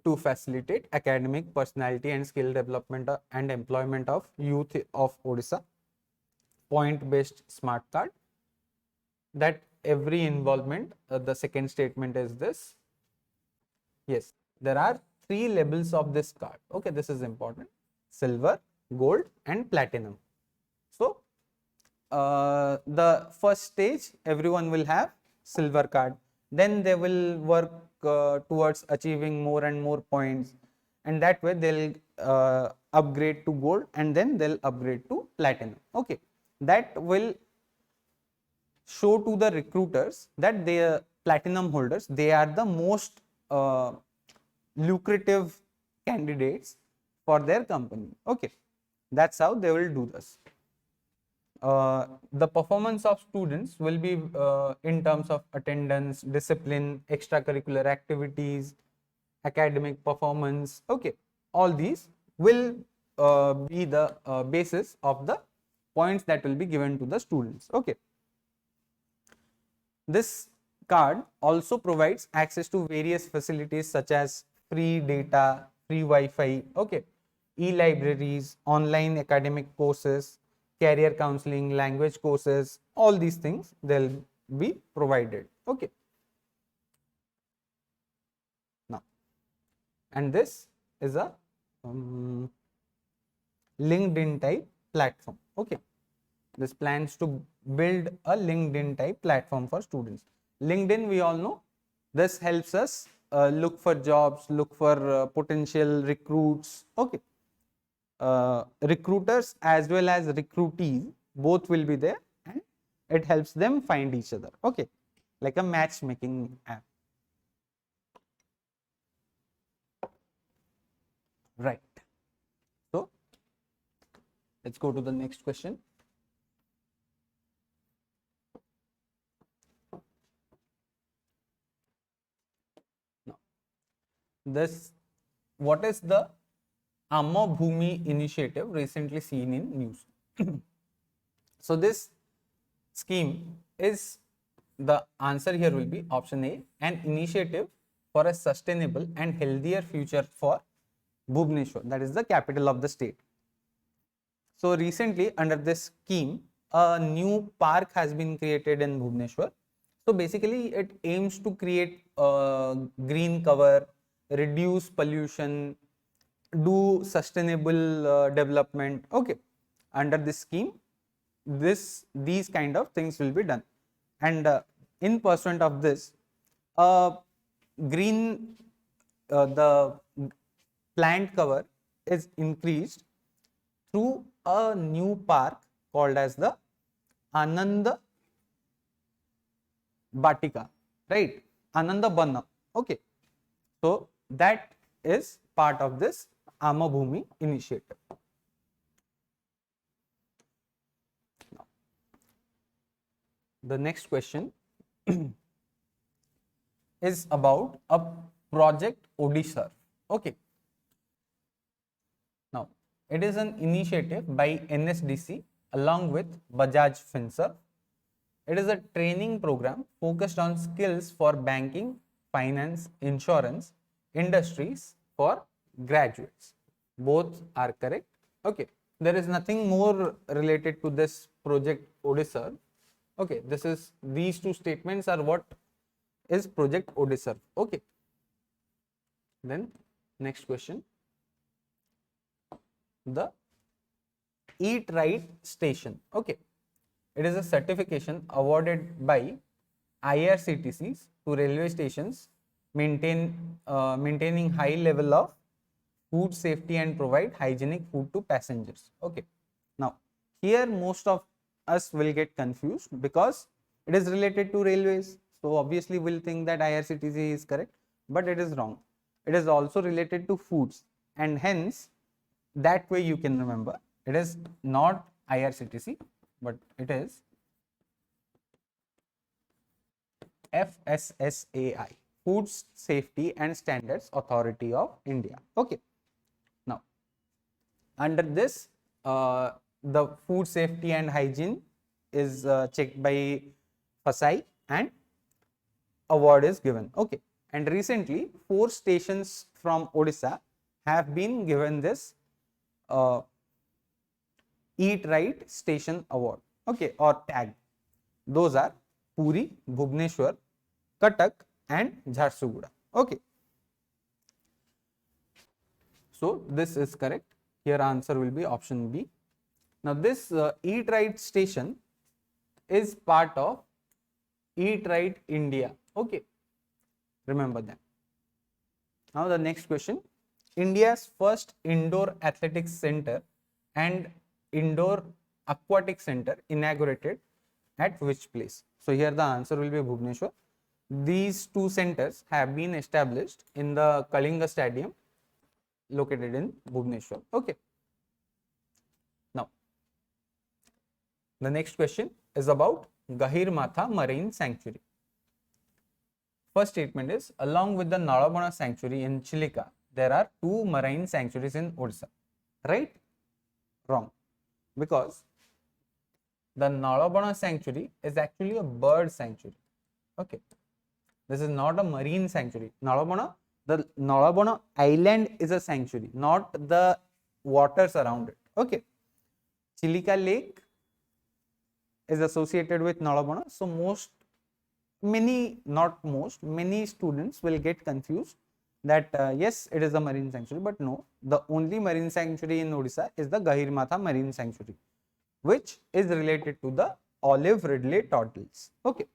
to facilitate academic, personality, and skill development and employment of youth of Odisha. Point based smart card, that every involvement, the second statement is this. Yes, there are 3 levels of this card. Okay, this is important: silver, gold, and platinum. So the first stage, everyone will have silver card, then they will work towards achieving more and more points, and that way they'll upgrade to gold, and then they'll upgrade to platinum. Okay, that will show to the recruiters that they platinum holders, they are the most lucrative candidates for their company. Okay, that's how they will do this. The performance of students will be in terms of attendance, discipline, extracurricular activities, academic performance. Okay, all these will be the basis of the points that will be given to the students. Okay, this card also provides access to various facilities such as free data, free Wi-Fi, okay, e-libraries, online academic courses, career counseling, language courses, all these things they'll be provided. Okay, now, and this is a LinkedIn type platform. Okay, this plans to build a LinkedIn type platform for students. LinkedIn, we all know, this helps us look for jobs, look for potential recruits. Okay, recruiters as well as recruitees, both will be there, and it helps them find each other. Okay, like a matchmaking app. Right. So let's go to the next question. Now, this, what is the Amabina initiative recently seen in news? So this scheme is, the answer here will be option A, an initiative for a sustainable and healthier future for Bhubaneswar, that is the capital of the state. So recently under this scheme, a new park has been created in Bhubaneswar. So basically it aims to create green cover, reduce pollution, do sustainable development. Okay, under this scheme, these kind of things will be done. And in pursuant of this, green the plant cover is increased through a new park called as the Ananda Batika, right? Ananda Bana. Okay. So that is part of this Amabhumi initiative. Now, the next question is about a project Odisharf. Okay. Now, it is an initiative by NSDC along with Bajaj Finserv. It is a training program focused on skills for banking, finance, insurance, industries for graduates. Both are correct. Okay. There is nothing more related to this project Odisharf. Okay. These two statements are what is project Odisharf. Okay. Then next question. The Eat Right Station. Okay. It is a certification awarded by IRCTCs to railway stations maintaining high level of food safety and provide hygienic food to passengers. Okay. Now, here most of us will get confused because it is related to railways. So, obviously, we will think that IRCTC is correct, but it is wrong. It is also related to foods, and hence that way you can remember it is not IRCTC, but it is FSSAI, Food Safety and Standards Authority of India. Okay. Now, under this, the food safety and hygiene is checked by FSSAI and award is given. Okay. And recently, 4 stations from Odisha have been given this Eat Right Station Award, okay, or tag. Those are Puri, Bhubaneswar, Cuttack and Jharsuguda. Okay. So this is correct. Here answer will be option B. Now this Eat Right Station is part of Eat Right India. Okay. Remember that. Now the next question. India's first indoor athletics center and indoor aquatic center inaugurated at which place? So here the answer will be Bhubaneswar. These 2 centers have been established in the Kalinga Stadium located in Bhubaneswar. Okay. Now, the next question is about Gahirmatha Marine Sanctuary. First statement is, along with the Nalabana Sanctuary in Chilika, there are 2 marine sanctuaries in Odisha. Right? Wrong. Because the Nalabana Sanctuary is actually a bird sanctuary. Okay. This is not a marine sanctuary. The Nalabana island is a sanctuary, not the waters around it. Okay. Chilika Lake is associated with Nalabana. So many students will get confused that yes, it is a marine sanctuary, but no, the only marine sanctuary in Odisha is the Gahirmatha Marine Sanctuary, which is related to the olive ridley turtles. Okay.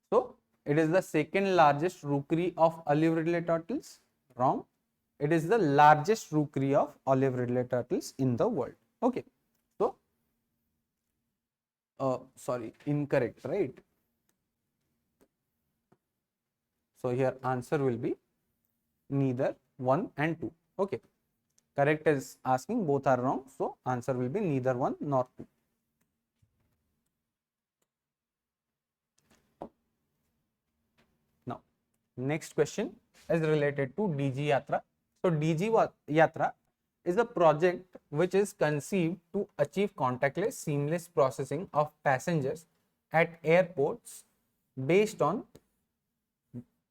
So it is the second largest rookery of olive ridley turtles. Wrong. It is the largest rookery of olive ridley turtles in the world. Okay. So, sorry, incorrect, right? So here answer will be neither 1 and 2. Okay. Correct is asking, both are wrong. So answer will be neither 1 nor 2. Now, next question is related to DG Yatra. So DG Yatra is a project which is conceived to achieve contactless seamless processing of passengers at airports based on,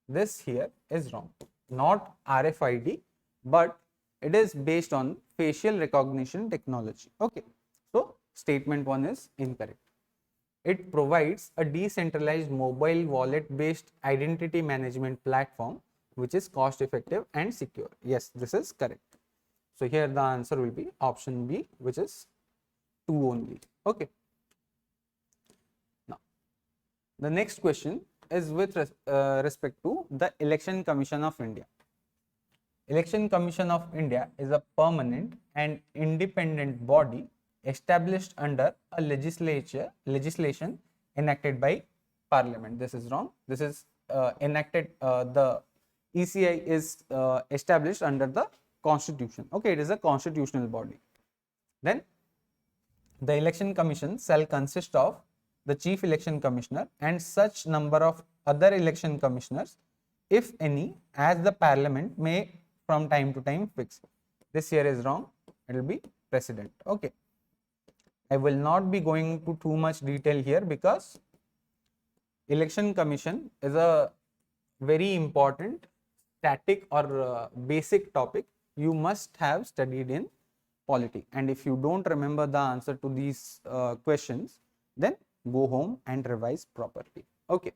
this here is wrong, not RFID, but it is based on facial recognition technology. Okay. So statement 1 is incorrect. It provides a decentralized mobile wallet based identity management platform which is cost effective and secure. Yes, this is correct. So here the answer will be option B, which is 2 only. Okay. Now, the next question is with respect to the Election Commission of India. Election Commission of India is a permanent and independent body established under a legislation enacted by Parliament. This is wrong. This is the ECI is established under the Constitution. Okay, it is a constitutional body. Then the Election Commission shall consist of the Chief Election Commissioner and such number of other election commissioners, if any, as the Parliament may from time to time fix. This here is wrong. It will be President. Okay. I will not be going to too much detail here because Election Commission is a very important static or basic topic you must have studied in polity, and if you don't remember the answer to these questions, then go home and revise properly. Okay.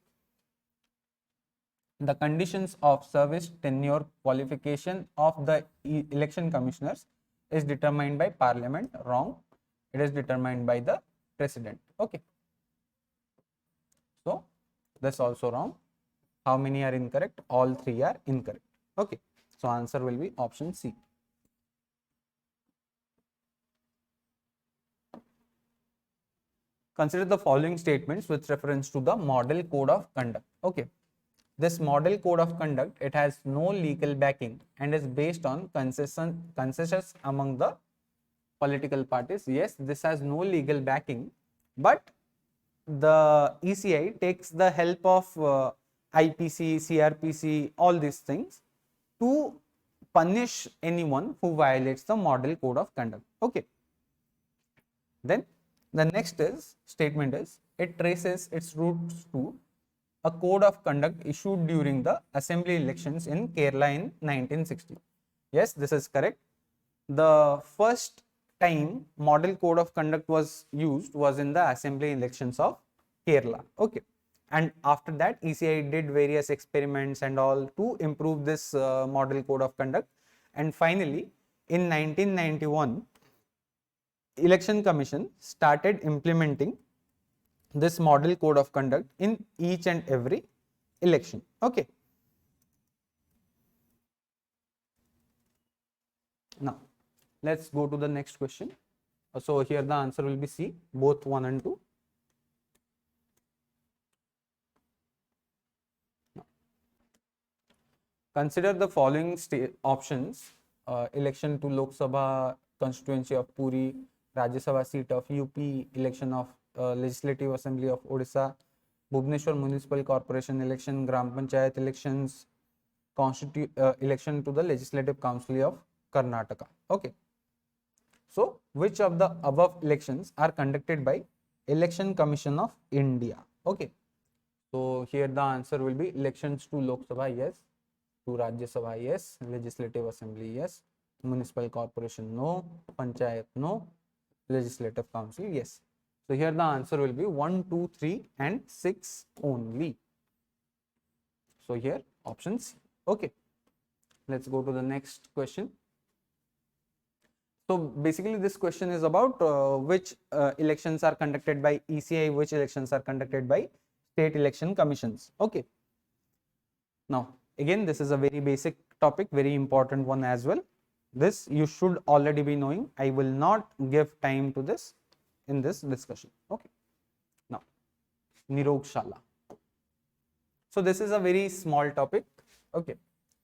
The conditions of service, tenure, qualification of the election commissioners is determined by Parliament. Wrong. It is determined by the President. Okay. So that's also wrong. How many are incorrect? All 3 are incorrect. Okay. So answer will be option C. Consider the following statements with reference to the model code of conduct. Okay. This model code of conduct, it has no legal backing and is based on consensus among the political parties. Yes, this has no legal backing, but the ECI takes the help of IPC, CRPC, all these things to punish anyone who violates the model code of conduct. Okay. Then the next statement is, it traces its roots to a code of conduct issued during the assembly elections in Kerala in 1960. Yes, this is correct. The first time model code of conduct was used was in the assembly elections of Kerala. Okay. And after that, ECI did various experiments and all to improve this model code of conduct. And finally, in 1991, Election Commission started implementing this model code of conduct in each and every election. Okay. Now, let's go to the next question. So here the answer will be C, both 1 and 2. Now, consider the following options: election to Lok Sabha constituency of Puri, Rajya Sabha seat of UP, election of Legislative Assembly of Odisha, Bhubaneswar Municipal Corporation election, Gram Panchayat elections, election to the Legislative Council of Karnataka. Okay. So, which of the above elections are conducted by Election Commission of India? Okay. So, here the answer will be elections to Lok Sabha, yes, to Rajya Sabha, yes, Legislative Assembly, yes, Municipal Corporation, no, Panchayat, no, Legislative Council, yes. So here the answer will be 1, 2, 3 and 6 only. So here option C. Okay. Let's go to the next question. So basically this question is about which elections are conducted by ECI, which elections are conducted by state election commissions. Okay. Now again, this is a very basic topic, very important one as well. This you should already be knowing. I will not give time to this in this discussion. Okay. Now, Nirog Shala. So this is a very small topic. Okay.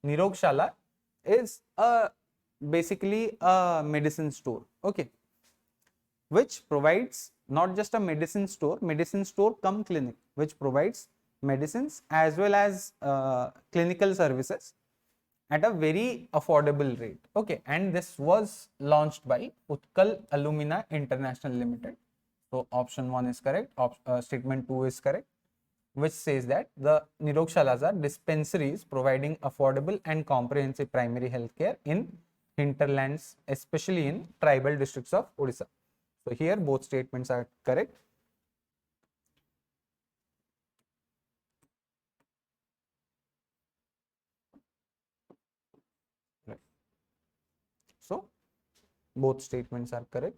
Nirog Shala is basically a medicine store. Okay. Which provides not just a medicine store cum clinic, which provides medicines as well as clinical services at a very affordable rate. Okay, and this was launched by Utkal Alumina International Limited. So option 1 is correct. Statement 2 is correct, which says that the Nirog Shalas are dispensaries providing affordable and comprehensive primary health care in hinterlands, especially in tribal districts of Odisha. So here both statements are correct. So both statements are correct.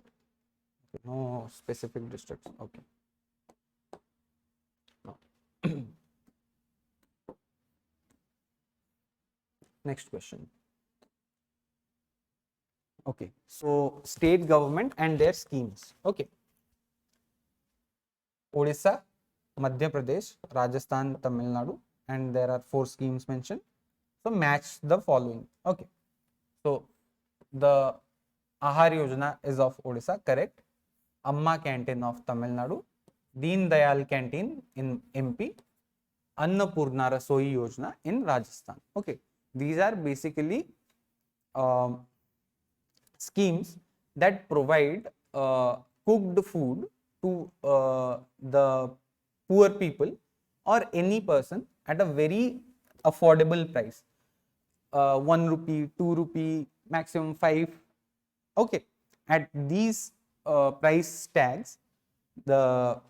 Okay, no specific districts. Okay. No. Next question. Okay, so state government and their schemes. Okay. Odisha, Madhya Pradesh, Rajasthan, Tamil Nadu, and there are 4 schemes mentioned. So match the following. Okay. So the Ahar Yojana is of Odisha, correct. Amma Canteen of Tamil Nadu, Deen Dayal Canteen in MP, Annapurna Rasoi Yojana in Rajasthan. Okay, these are basically schemes that provide cooked food to the poor people or any person at a very affordable price. 1 rupee, 2 rupee, maximum 5. Okay, at these price tags, the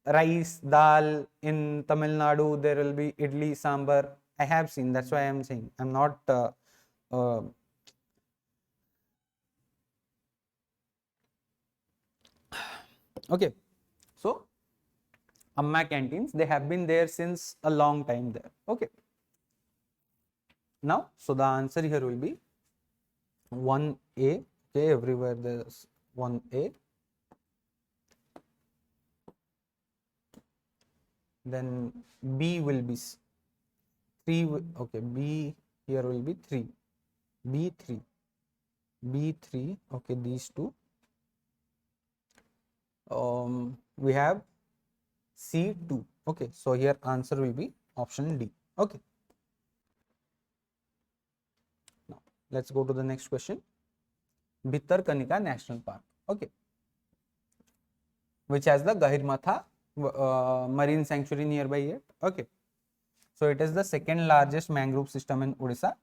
rice, dal in Tamil Nadu, there will be idli, sambar. I have seen, that's why I am saying. I am not okay. So, Amma canteens, they have been there since a long time there. Okay. Now, so the answer here will be 1A. Okay, everywhere there is 1A. Then B will be 3. Okay, B here will be 3. B3. B3. Okay, these two. We have C2. Okay, so here answer will be option D. Okay. Now let's go to the next question. Bhitarkanika National Park. Okay, which has the Gahirmatha marine sanctuary nearby it. Okay, so it is the second largest mangrove system in Odisha.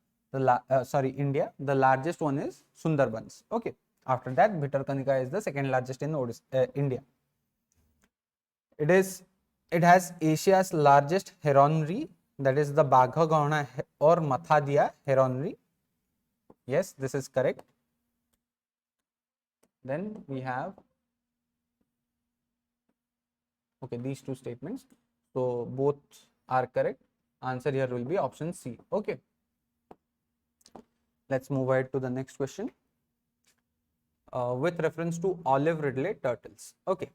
India. The largest one is Sundarbans. Okay, after that Bhitarkanika is the second largest in Odisha, India. It has Asia's largest heronry, that is the Bagha Gauna or Mathadia heronry. Yes, this is correct. Then we have, okay, these two statements. So both are correct. Answer here will be option C. Okay. Let's move ahead to the next question. With reference to olive ridley turtles. Okay.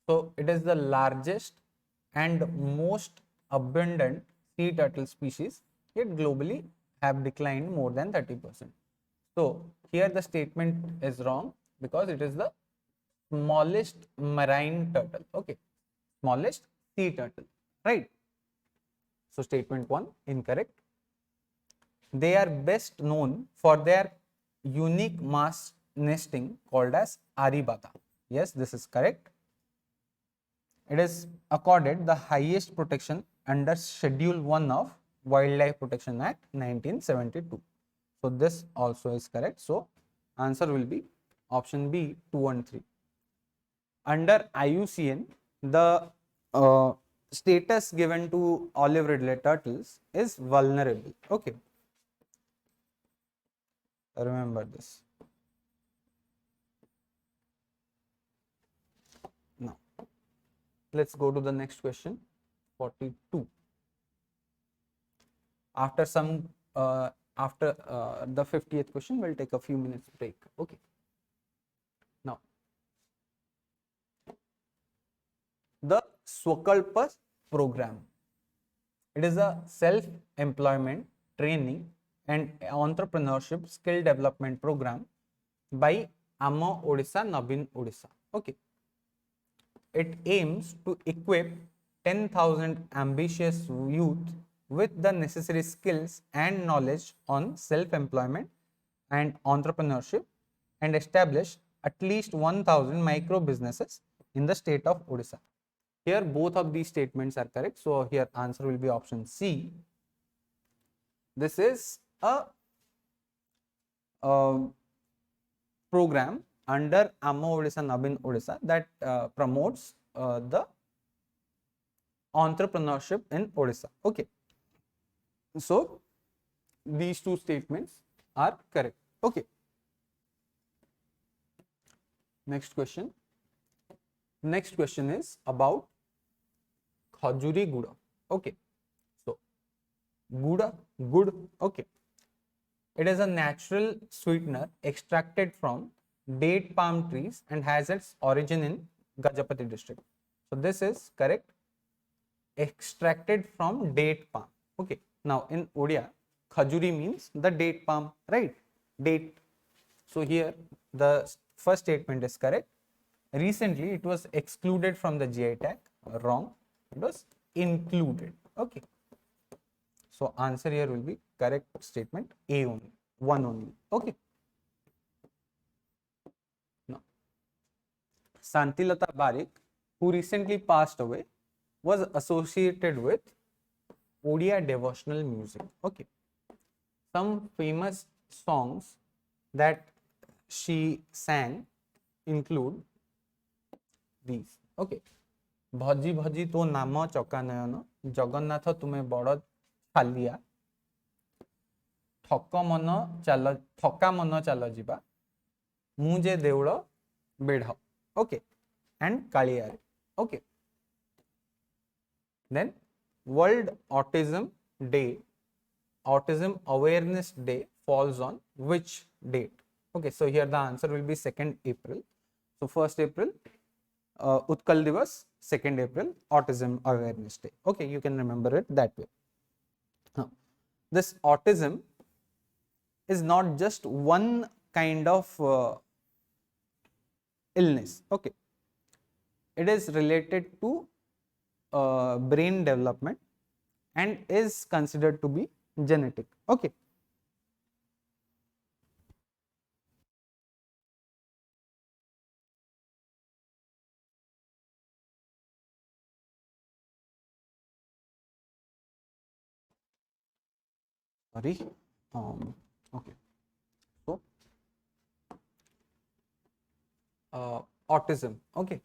So it is the largest and most abundant sea turtle species, yet globally have declined more than 30%. So here the statement is wrong because it is the smallest marine turtle. Okay, smallest sea turtle, right? So statement 1 incorrect. They are best known for their unique mass nesting called as Aribata. Yes, this is correct. It is accorded the highest protection under Schedule 1 of Wildlife Protection Act 1972. So this also is correct. So answer will be option B 2 and 3. Under IUCN, the status given to olive ridley turtles is vulnerable. Okay, remember this. Now let's go to the next question, 42. After some the 50th question, we'll take a few minutes break. Okay. Now the Swakalpa program. It is a self-employment training and entrepreneurship skill development program by Amma Odisha, Nabin Odisha. Okay. It aims to equip 10,000 ambitious youth with the necessary skills and knowledge on self-employment and entrepreneurship and establish at least 1,000 micro businesses in the state of Odisha. Here both of these statements are correct. So here answer will be option C. This is a program under Amma Odisha, Nabin Odisha that promotes the entrepreneurship in Odisha. Okay. So these two statements are correct. Okay. Next question. Next question is about khajuri guda. Okay, so guda, good. Okay, it is a natural sweetener extracted from date palm trees and has its origin in Gajapati district. So this is correct. Extracted from date palm. Okay, now in Odia, khajuri means the date palm, right? Date. So here the first statement is correct. Recently it was excluded from the GI tag. Wrong. It was included. Okay. So answer here will be correct statement A only. One only. Okay. Now, Santilata Barik, who recently passed away, was associated with Odia devotional music. Okay. Some famous songs that she sang include these. Okay. Bhaji bhaji तो नाम चकानयन जगन्नाथ तुम्हें बड़ छालिया थका मन चाल जीवा मुझे देउड़ बेढ़. Okay, and कालियारे. Okay, then World Autism Day, Autism Awareness Day falls on which date? Okay, so here the answer will be 2nd April. So 1st April Utkal Divas, 2nd April Autism Awareness Day. Okay, you can remember it that way. Now, this autism is not just one kind of illness. Okay, it is related to brain development and is considered to be genetic. Okay. Sorry. Okay. So, autism. Okay.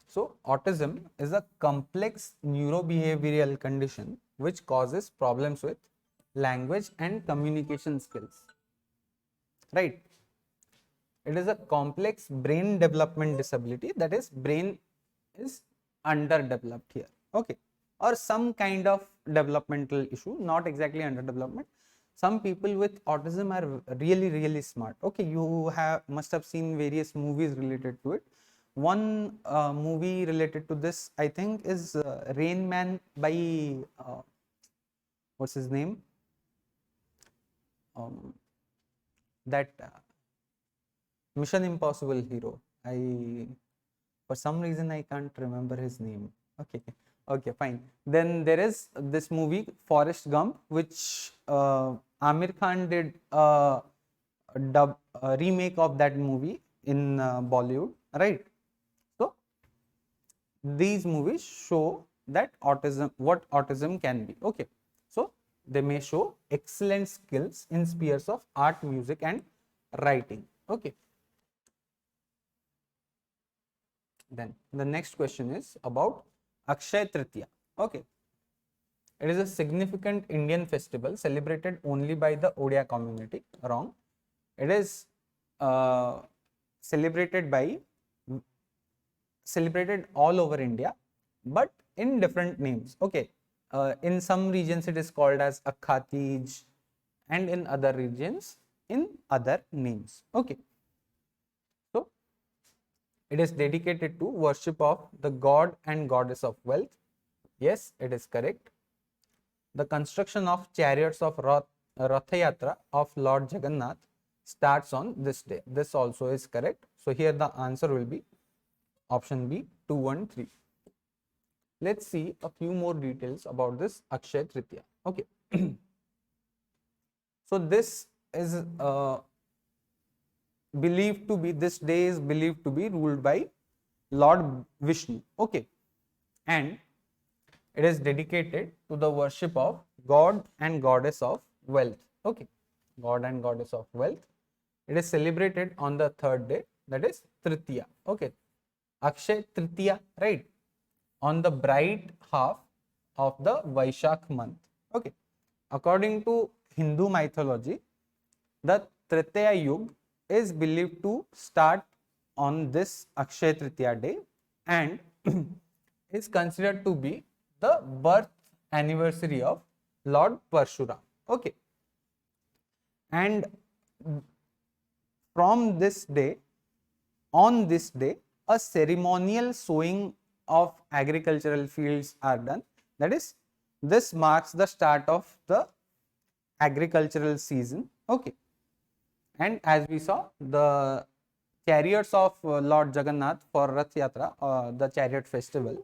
So, autism is a complex neurobehavioral condition which causes problems with language and communication skills. Right. It is a complex brain development disability, that is, brain is underdeveloped here. Okay. Or some kind of developmental issue, not exactly underdevelopment. Some people with autism are really smart. Okay, you must have seen various movies related to it. One movie related to this, I think, is Rain Man by what's his name? That Mission Impossible hero. For some reason I can't remember his name. Okay, fine. Then there is this movie Forrest Gump, which Amir Khan did a remake of that movie in Bollywood, right? So these movies show that what autism can be. Okay, so they may show excellent skills in spheres of art, music, and writing. Okay. Then the next question is about Akshaya Tritiya. Okay, it is a significant Indian festival celebrated only by the Odia community. Wrong. It is celebrated all over India, but in different names. Okay, in some regions it is called as Akhatij, and in other regions in other names. Okay. It is dedicated to worship of the god and goddess of wealth. Yes, it is correct. The construction of chariots of Ratha Yatra of Lord Jagannath starts on this day. This also is correct. So here the answer will be option B, 2 and 3. Let's see a few more details about this Akshaya Tritiya. Okay. So this is this day is believed to be ruled by Lord Vishnu. Okay, and it is dedicated to the worship of god and goddess of wealth. Okay, god and goddess of wealth. It is celebrated on the 3rd day, that is Tritiya. Okay, Akshaya Tritiya, right, on the bright half of the Vaishakh month. Okay, according to Hindu mythology, The Tritiya Yug is believed to start on this Akshaya Tritiya day and is considered to be the birth anniversary of Lord Parshuram. Okay. And from this day, on this day, a ceremonial sowing of agricultural fields are done. That is, this marks the start of the agricultural season. Okay. And as we saw, the chariots of Lord Jagannath for Rath Yatra, the chariot festival,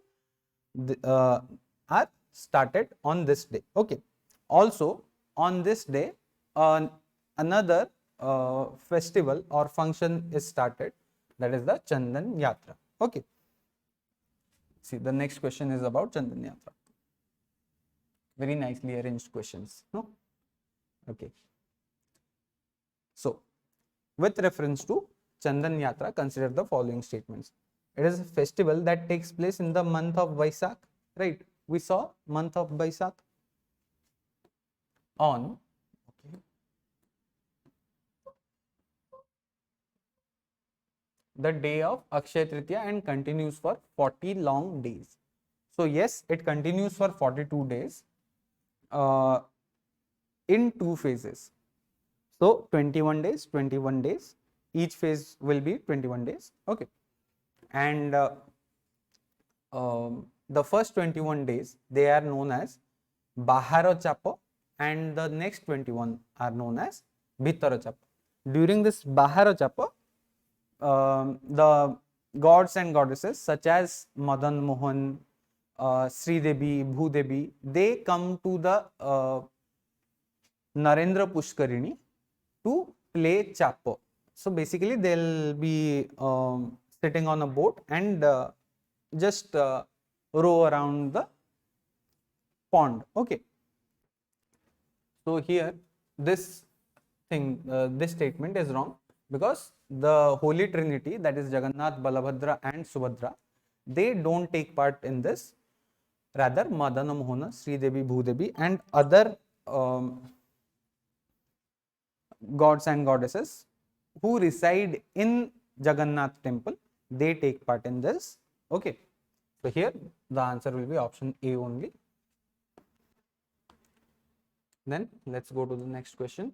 are started on this day. Okay. Also, on this day, another festival or function is started, that is the Chandan Yatra. Okay. See, the next question is about Chandan Yatra. Very nicely arranged questions. No? Okay. So, with reference to Chandan Yatra, consider the following statements. It is a festival that takes place in the month of Vaisakh, right? We saw month of Vaisakh on the day of Akshaya Tritiya and continues for 40 long days. So yes, it continues for 42 days in two phases. So 21 days, 21 days. Each phase will be 21 days. Okay. And the first 21 days, they are known as Baharo Chapa, and the next 21 are known as Bhitaro Chapa. During this Baharo Chapa, the gods and goddesses such as Madan Mohan, Sri Devi, Bhu Devi, they come to the Narendra Pushkarini to play Chapa. So basically, they'll be sitting on a boat and just row around the pond. Okay. So here, this thing, this statement is wrong, because the Holy Trinity, that is Jagannath, Balabhadra and Subhadra, they don't take part in this. Rather, Madana Mohana, Sri Devi, Bhudevi and other gods and goddesses who reside in Jagannath Temple, they take part in this. Okay. So here the answer will be option A only. Then let's go to the next question.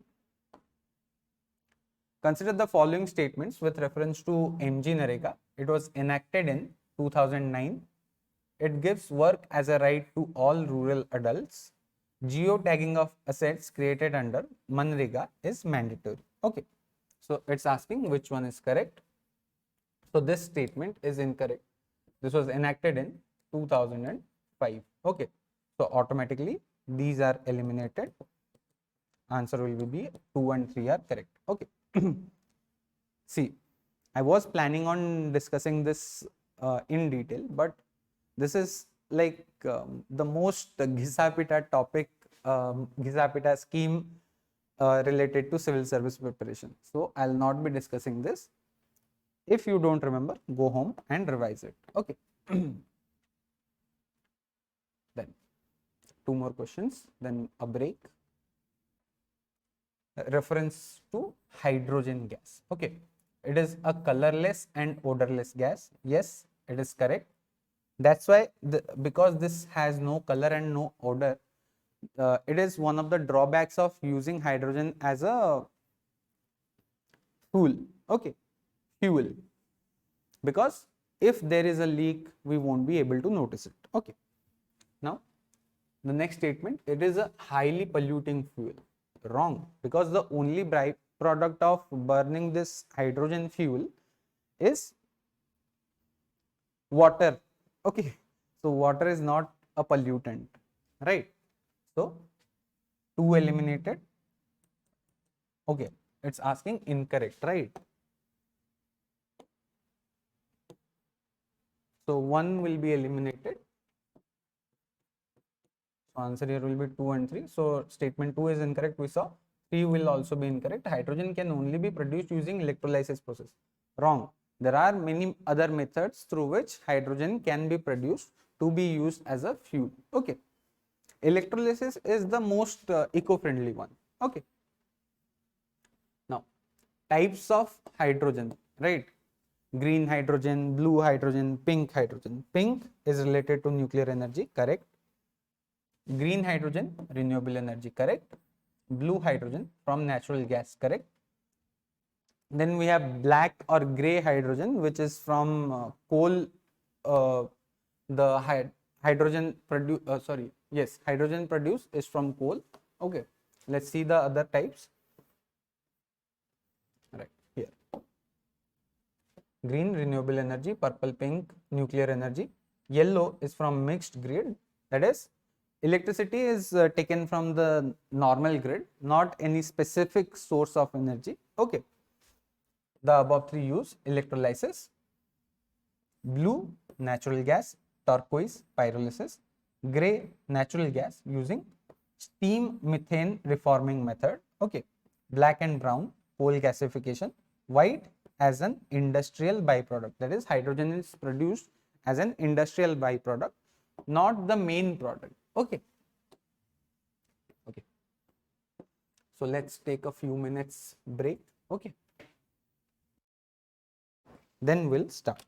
Consider the following statements with reference to MG Narega. It was enacted in 2009. It gives work as a right to all rural adults. Geotagging of assets created under Manrega is mandatory. Okay. So it's asking which one is correct. So this statement is incorrect. This was enacted in 2005. Okay. So automatically these are eliminated. Answer will be 2 and 3 are correct. Okay. See, I was planning on discussing this in detail, but this is like the most Ghisapita topic, Ghisapita scheme related to civil service preparation. So I'll not be discussing this. If you don't remember, go home and revise it. Okay. Then 2 more questions, then a break. Reference to hydrogen gas. Okay. It is a colorless and odorless gas. Yes, it is correct. That's why, because this has no color and no odor, it is one of the drawbacks of using hydrogen as a fuel. Okay, fuel. Because if there is a leak, we won't be able to notice it. Okay. Now, the next statement, it is a highly polluting fuel. Wrong, because the only byproduct of burning this hydrogen fuel is water. Okay, so water is not a pollutant, right? So 2 eliminated. Okay, it's asking incorrect, right? So 1 will be eliminated. So answer here will be 2 and 3. So statement 2 is incorrect. We saw 3 will also be incorrect. Hydrogen can only be produced using electrolysis process. Wrong. There are many other methods through which hydrogen can be produced to be used as a fuel. Okay. Electrolysis is the most eco-friendly one. Okay. types of hydrogen, right? Green hydrogen, blue hydrogen, pink hydrogen. Pink is related to nuclear energy, correct? Green hydrogen, renewable energy, correct? Blue hydrogen from natural gas, correct? Then we have black or gray hydrogen, which is from coal. The hydrogen produce, hydrogen produced is from coal. Okay, let's see the other types. Right here, green renewable energy, purple pink nuclear energy, yellow is from mixed grid, that is electricity is taken from the normal grid, not any specific source of energy. Okay, the above three use electrolysis. Blue natural gas, turquoise pyrolysis, gray natural gas using steam methane reforming method. Okay, black and brown coal gasification, white as an industrial byproduct, that is hydrogen is produced as an industrial byproduct, not the main product. Okay, so let's take a few minutes break. Okay, then we'll start.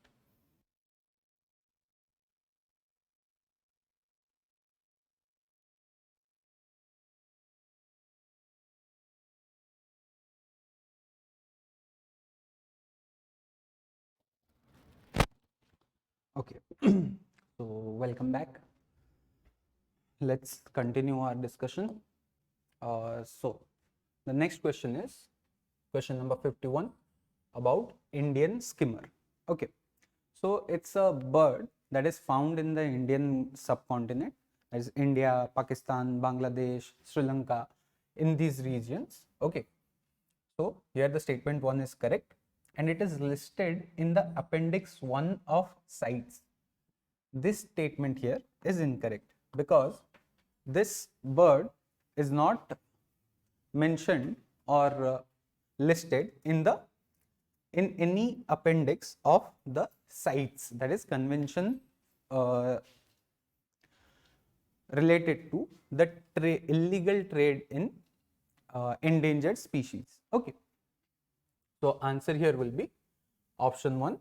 Okay, so welcome back. Let's continue our discussion. So the next question is question number 51 about Indian skimmer. Okay, so it's a bird that is found in the Indian subcontinent, as India, Pakistan, Bangladesh, Sri Lanka, in these regions. Okay, so here the statement 1 is correct and it is listed in the appendix 1 of CITES. This statement here is incorrect because this bird is not mentioned or listed in any appendix of the CITES, that is convention related to the illegal trade in endangered species. Okay, so answer here will be option 1,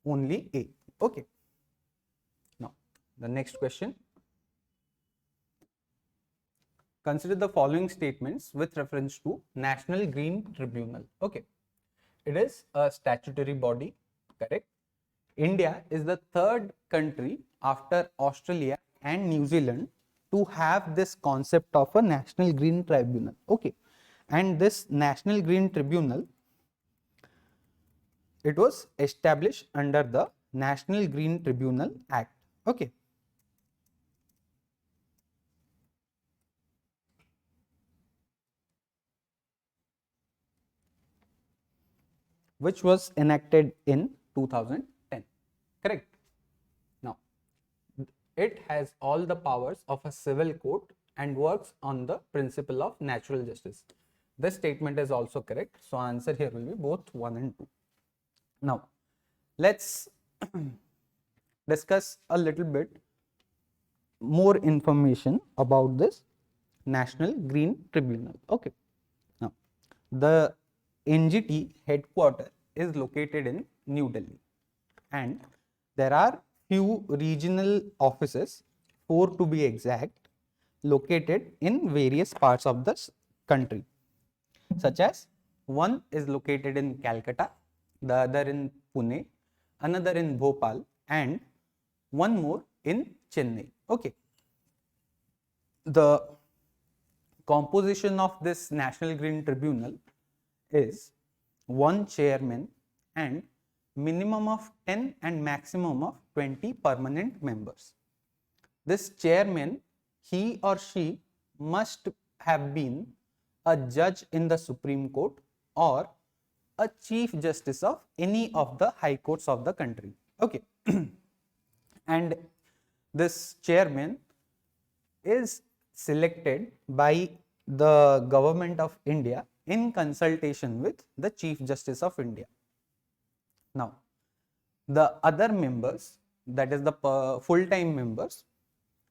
only A. Okay, now the next question. Consider the following statements with reference to National Green Tribunal. Okay, it is a statutory body, correct? India is the third country after Australia and New Zealand to have this concept of a National Green Tribunal. Okay, and this National Green Tribunal, it was established under the National Green Tribunal Act. Okay, which was enacted in 2010, correct? Now, it has all the powers of a civil court and works on the principle of natural justice. This statement is also correct, so answer here will be both 1 and 2. Now, let's discuss a little bit more information about this National Green Tribunal. Okay, now the NGT headquarters is located in New Delhi and there are few regional offices, 4 to be exact, located in various parts of the country, such as one is located in Calcutta, the other in Pune, another in Bhopal and one more in Chennai. Okay, the composition of this National Green Tribunal is 1 chairman and minimum of 10 and maximum of 20 permanent members. This chairman, he or she must have been a judge in the Supreme Court or a chief justice of any of the high courts of the country. Okay, and this chairman is selected by the government of India in consultation with the Chief Justice of India. Now, the other members, that is the full-time members,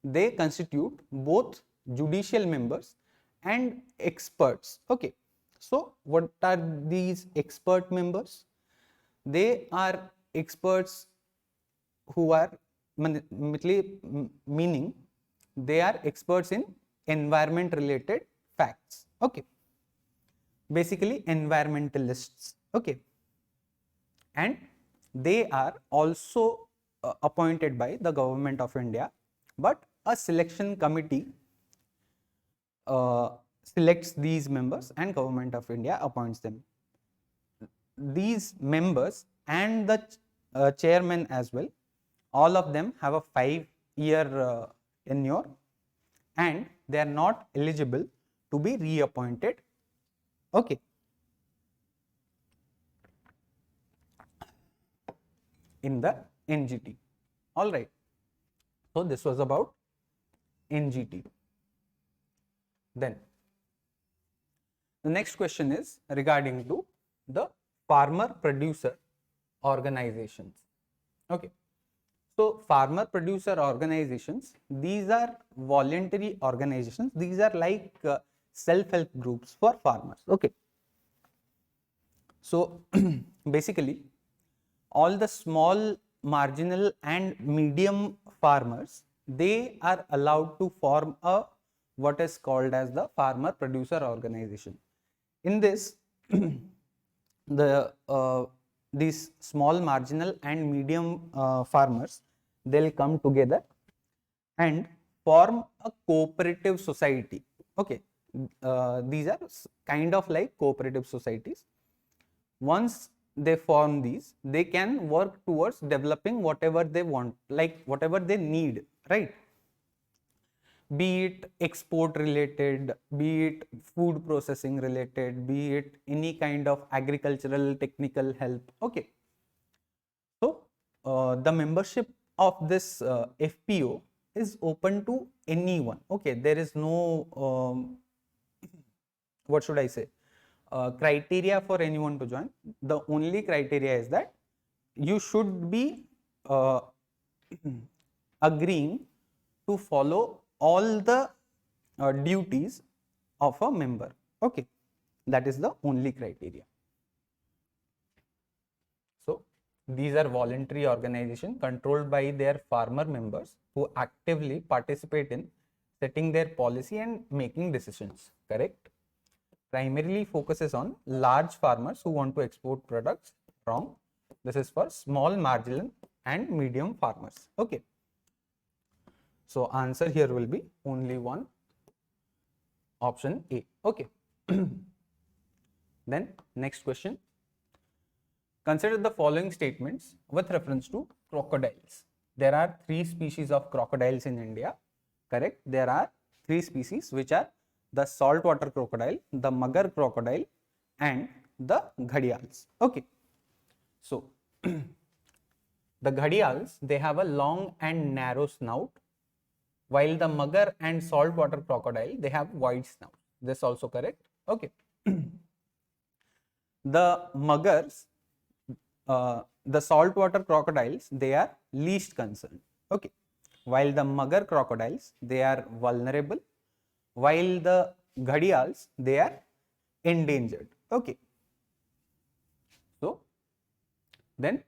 they constitute both judicial members and experts. Okay, So what are these expert members? They are experts who are meaning they are experts in environment related facts. Okay, basically environmentalists. Okay, and they are also appointed by the government of India, but a selection committee selects these members and government of India appoints them. These members and the chairman as well, all of them have a 5-year tenure and they are not eligible to be reappointed. Okay. In the NGT. All right. So this was about NGT. Then the next question is regarding to the farmer producer organizations. Okay. So farmer producer organizations, these are voluntary organizations. These are like self-help groups for farmers. Okay. So basically all the small, marginal and medium farmers, they are allowed to form a what is called as the farmer producer organization. In this these small, marginal and medium farmers, they'll come together and form a cooperative society. Okay, these are kind of like cooperative societies. Once they form these, they can work towards developing whatever they want, like whatever they need, right? Be it export related, be it food processing related, be it any kind of agricultural technical help. Okay. So the membership of this FPO is open to anyone. Okay, there is no what should I say, criteria for anyone to join. The only criteria is that you should be agreeing to follow all the duties of a member. Okay, that is the only criteria. So these are voluntary organizations controlled by their farmer members who actively participate in setting their policy and making decisions. Correct. Primarily focuses on large farmers who want to export products. Wrong. This is for small, marginal and medium farmers. Okay. So answer here will be only one, option A. Okay. Then next question. Consider the following statements with reference to crocodiles. There are 3 species of crocodiles in India. Correct. There are 3 species which are the saltwater crocodile, the mugger crocodile and the ghadials. Okay. So the ghadials, they have a long and narrow snout, while the mugger and saltwater crocodile, they have wide snout. This also correct. Okay. The muggers, the saltwater crocodiles, they are least concerned. Okay. While the mugger crocodiles, they are vulnerable, while the ghadials, they are endangered. Okay. So then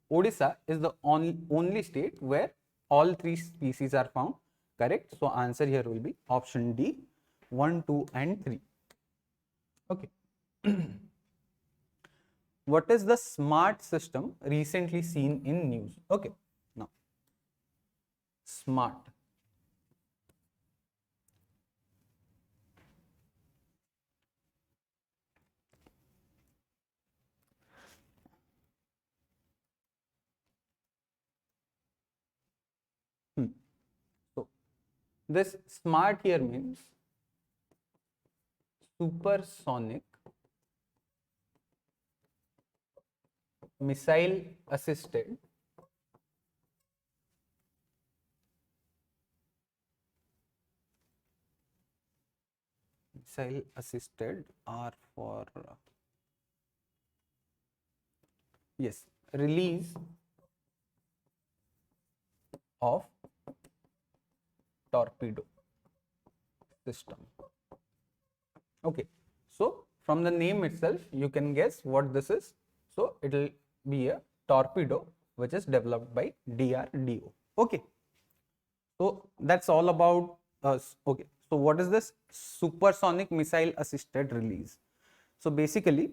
Odisha is the only state where all 3 species are found. Correct. So answer here will be option D, 1, 2 and 3. Okay. What is the smart system recently seen in news? Okay. Now, smart. So this smart here means supersonic missile assisted are for yes, release of torpedo system. Okay. So from the name itself, you can guess what this is. So it will be a torpedo which is developed by DRDO. Okay. So that's all about us. Okay. So what is this supersonic missile assisted release? So basically,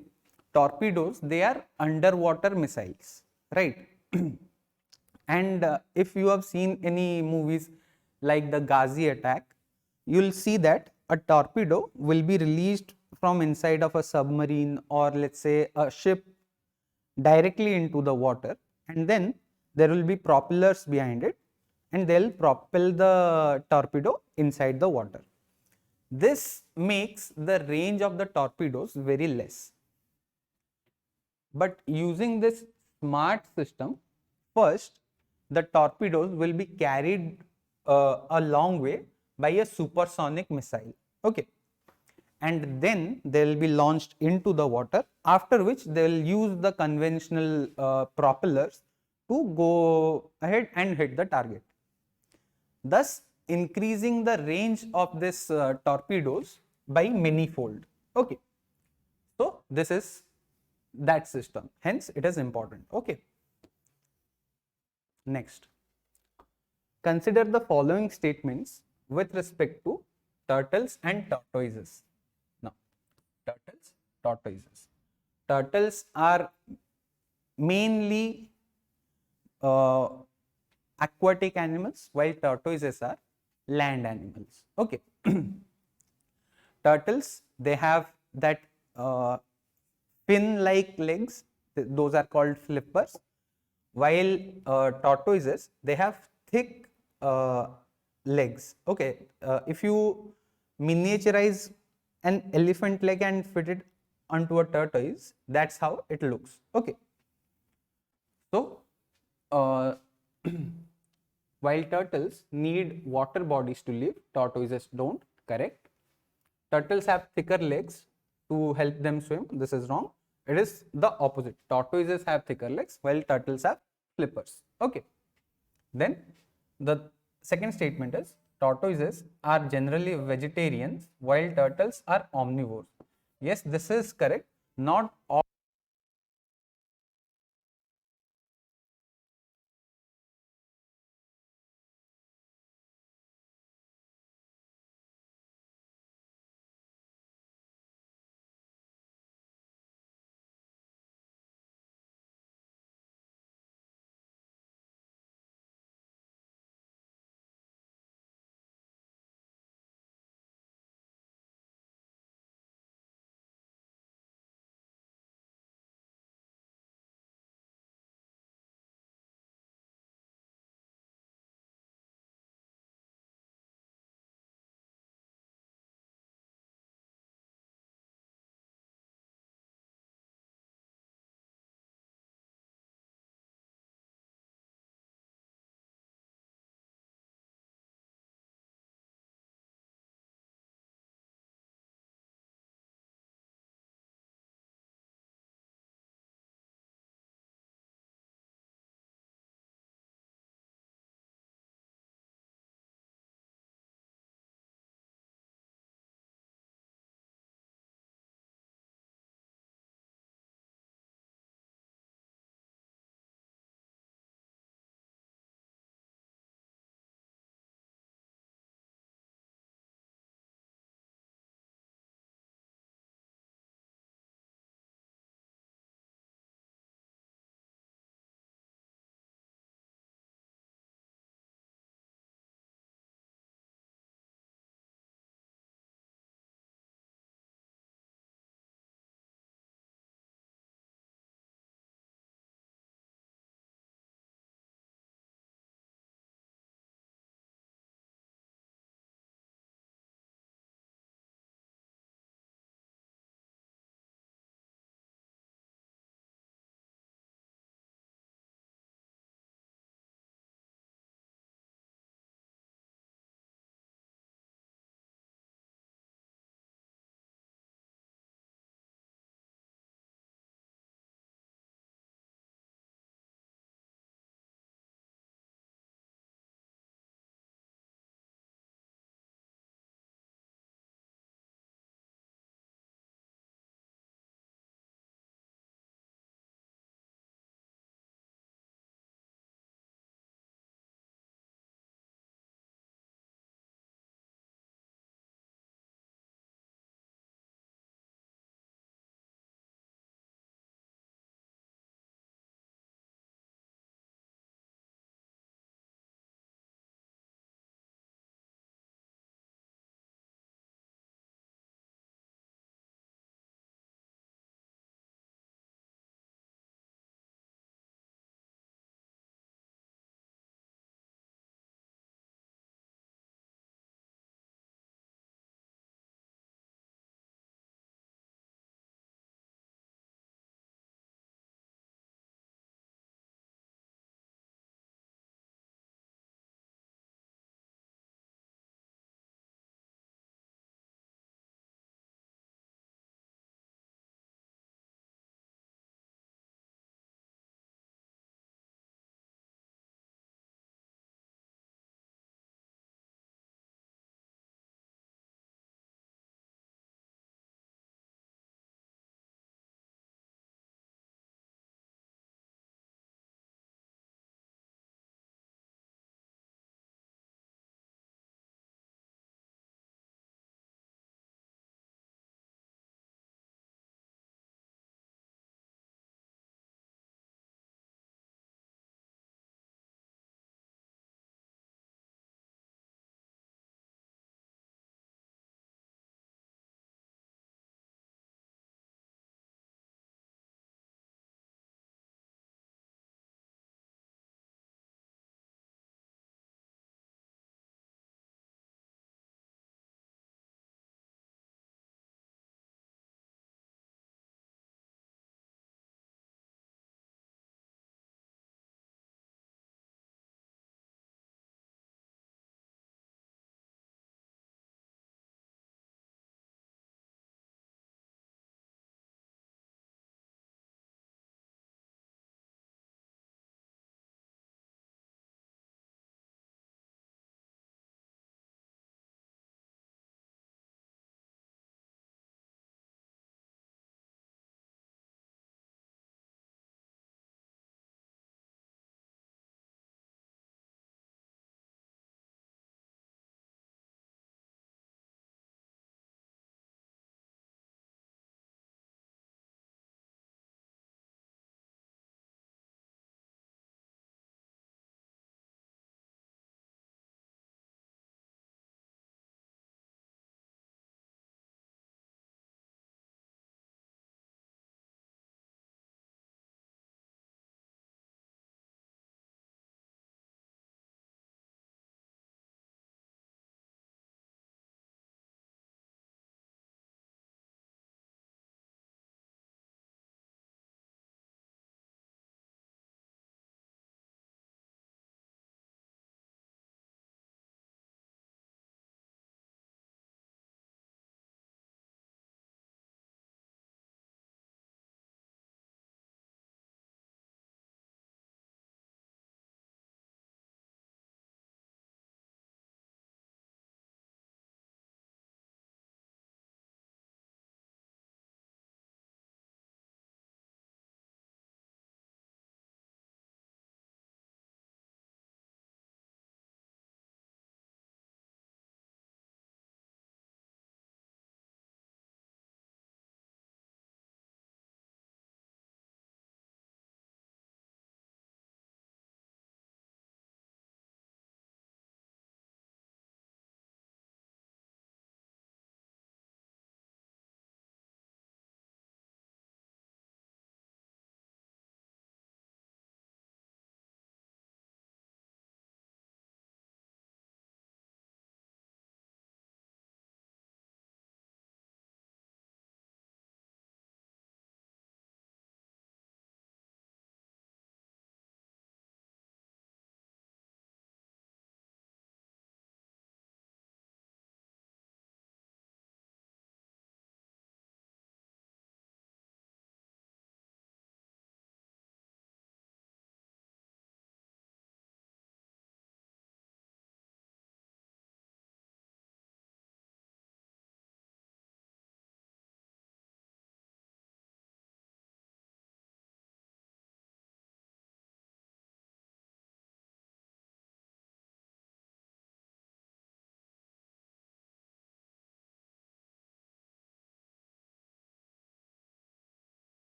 torpedoes, they are underwater missiles, right? And if you have seen any movies like the Ghazi attack, you will see that a torpedo will be released from inside of a submarine or let's say a ship directly into the water, and then there will be propellers behind it and they'll propel the torpedo inside the water. This makes the range of the torpedoes very less. But using this smart system, first the torpedoes will be carried a long way by a supersonic missile. Okay. And then they will be launched into the water, after which they will use the conventional propellers to go ahead and hit the target, thus increasing the range of this torpedoes by many-fold. Okay. So this is that system, hence it is important. Okay. Next, consider the following statements with respect to turtles and tortoises. Now, turtles, tortoises. Turtles are mainly aquatic animals, while tortoises are land animals. Okay. Turtles, they have that fin-like legs, those are called flippers, while tortoises, they have thick legs. Okay, if you miniaturize an elephant leg and fit it onto a tortoise, that's how it looks. Okay. So, while turtles need water bodies to live, tortoises don't. Correct. Turtles have thicker legs to help them swim. This is wrong. It is the opposite. Tortoises have thicker legs while turtles have flippers. Okay. Then the second statement is tortoises are generally vegetarians while turtles are omnivores. Yes, this is correct. Not all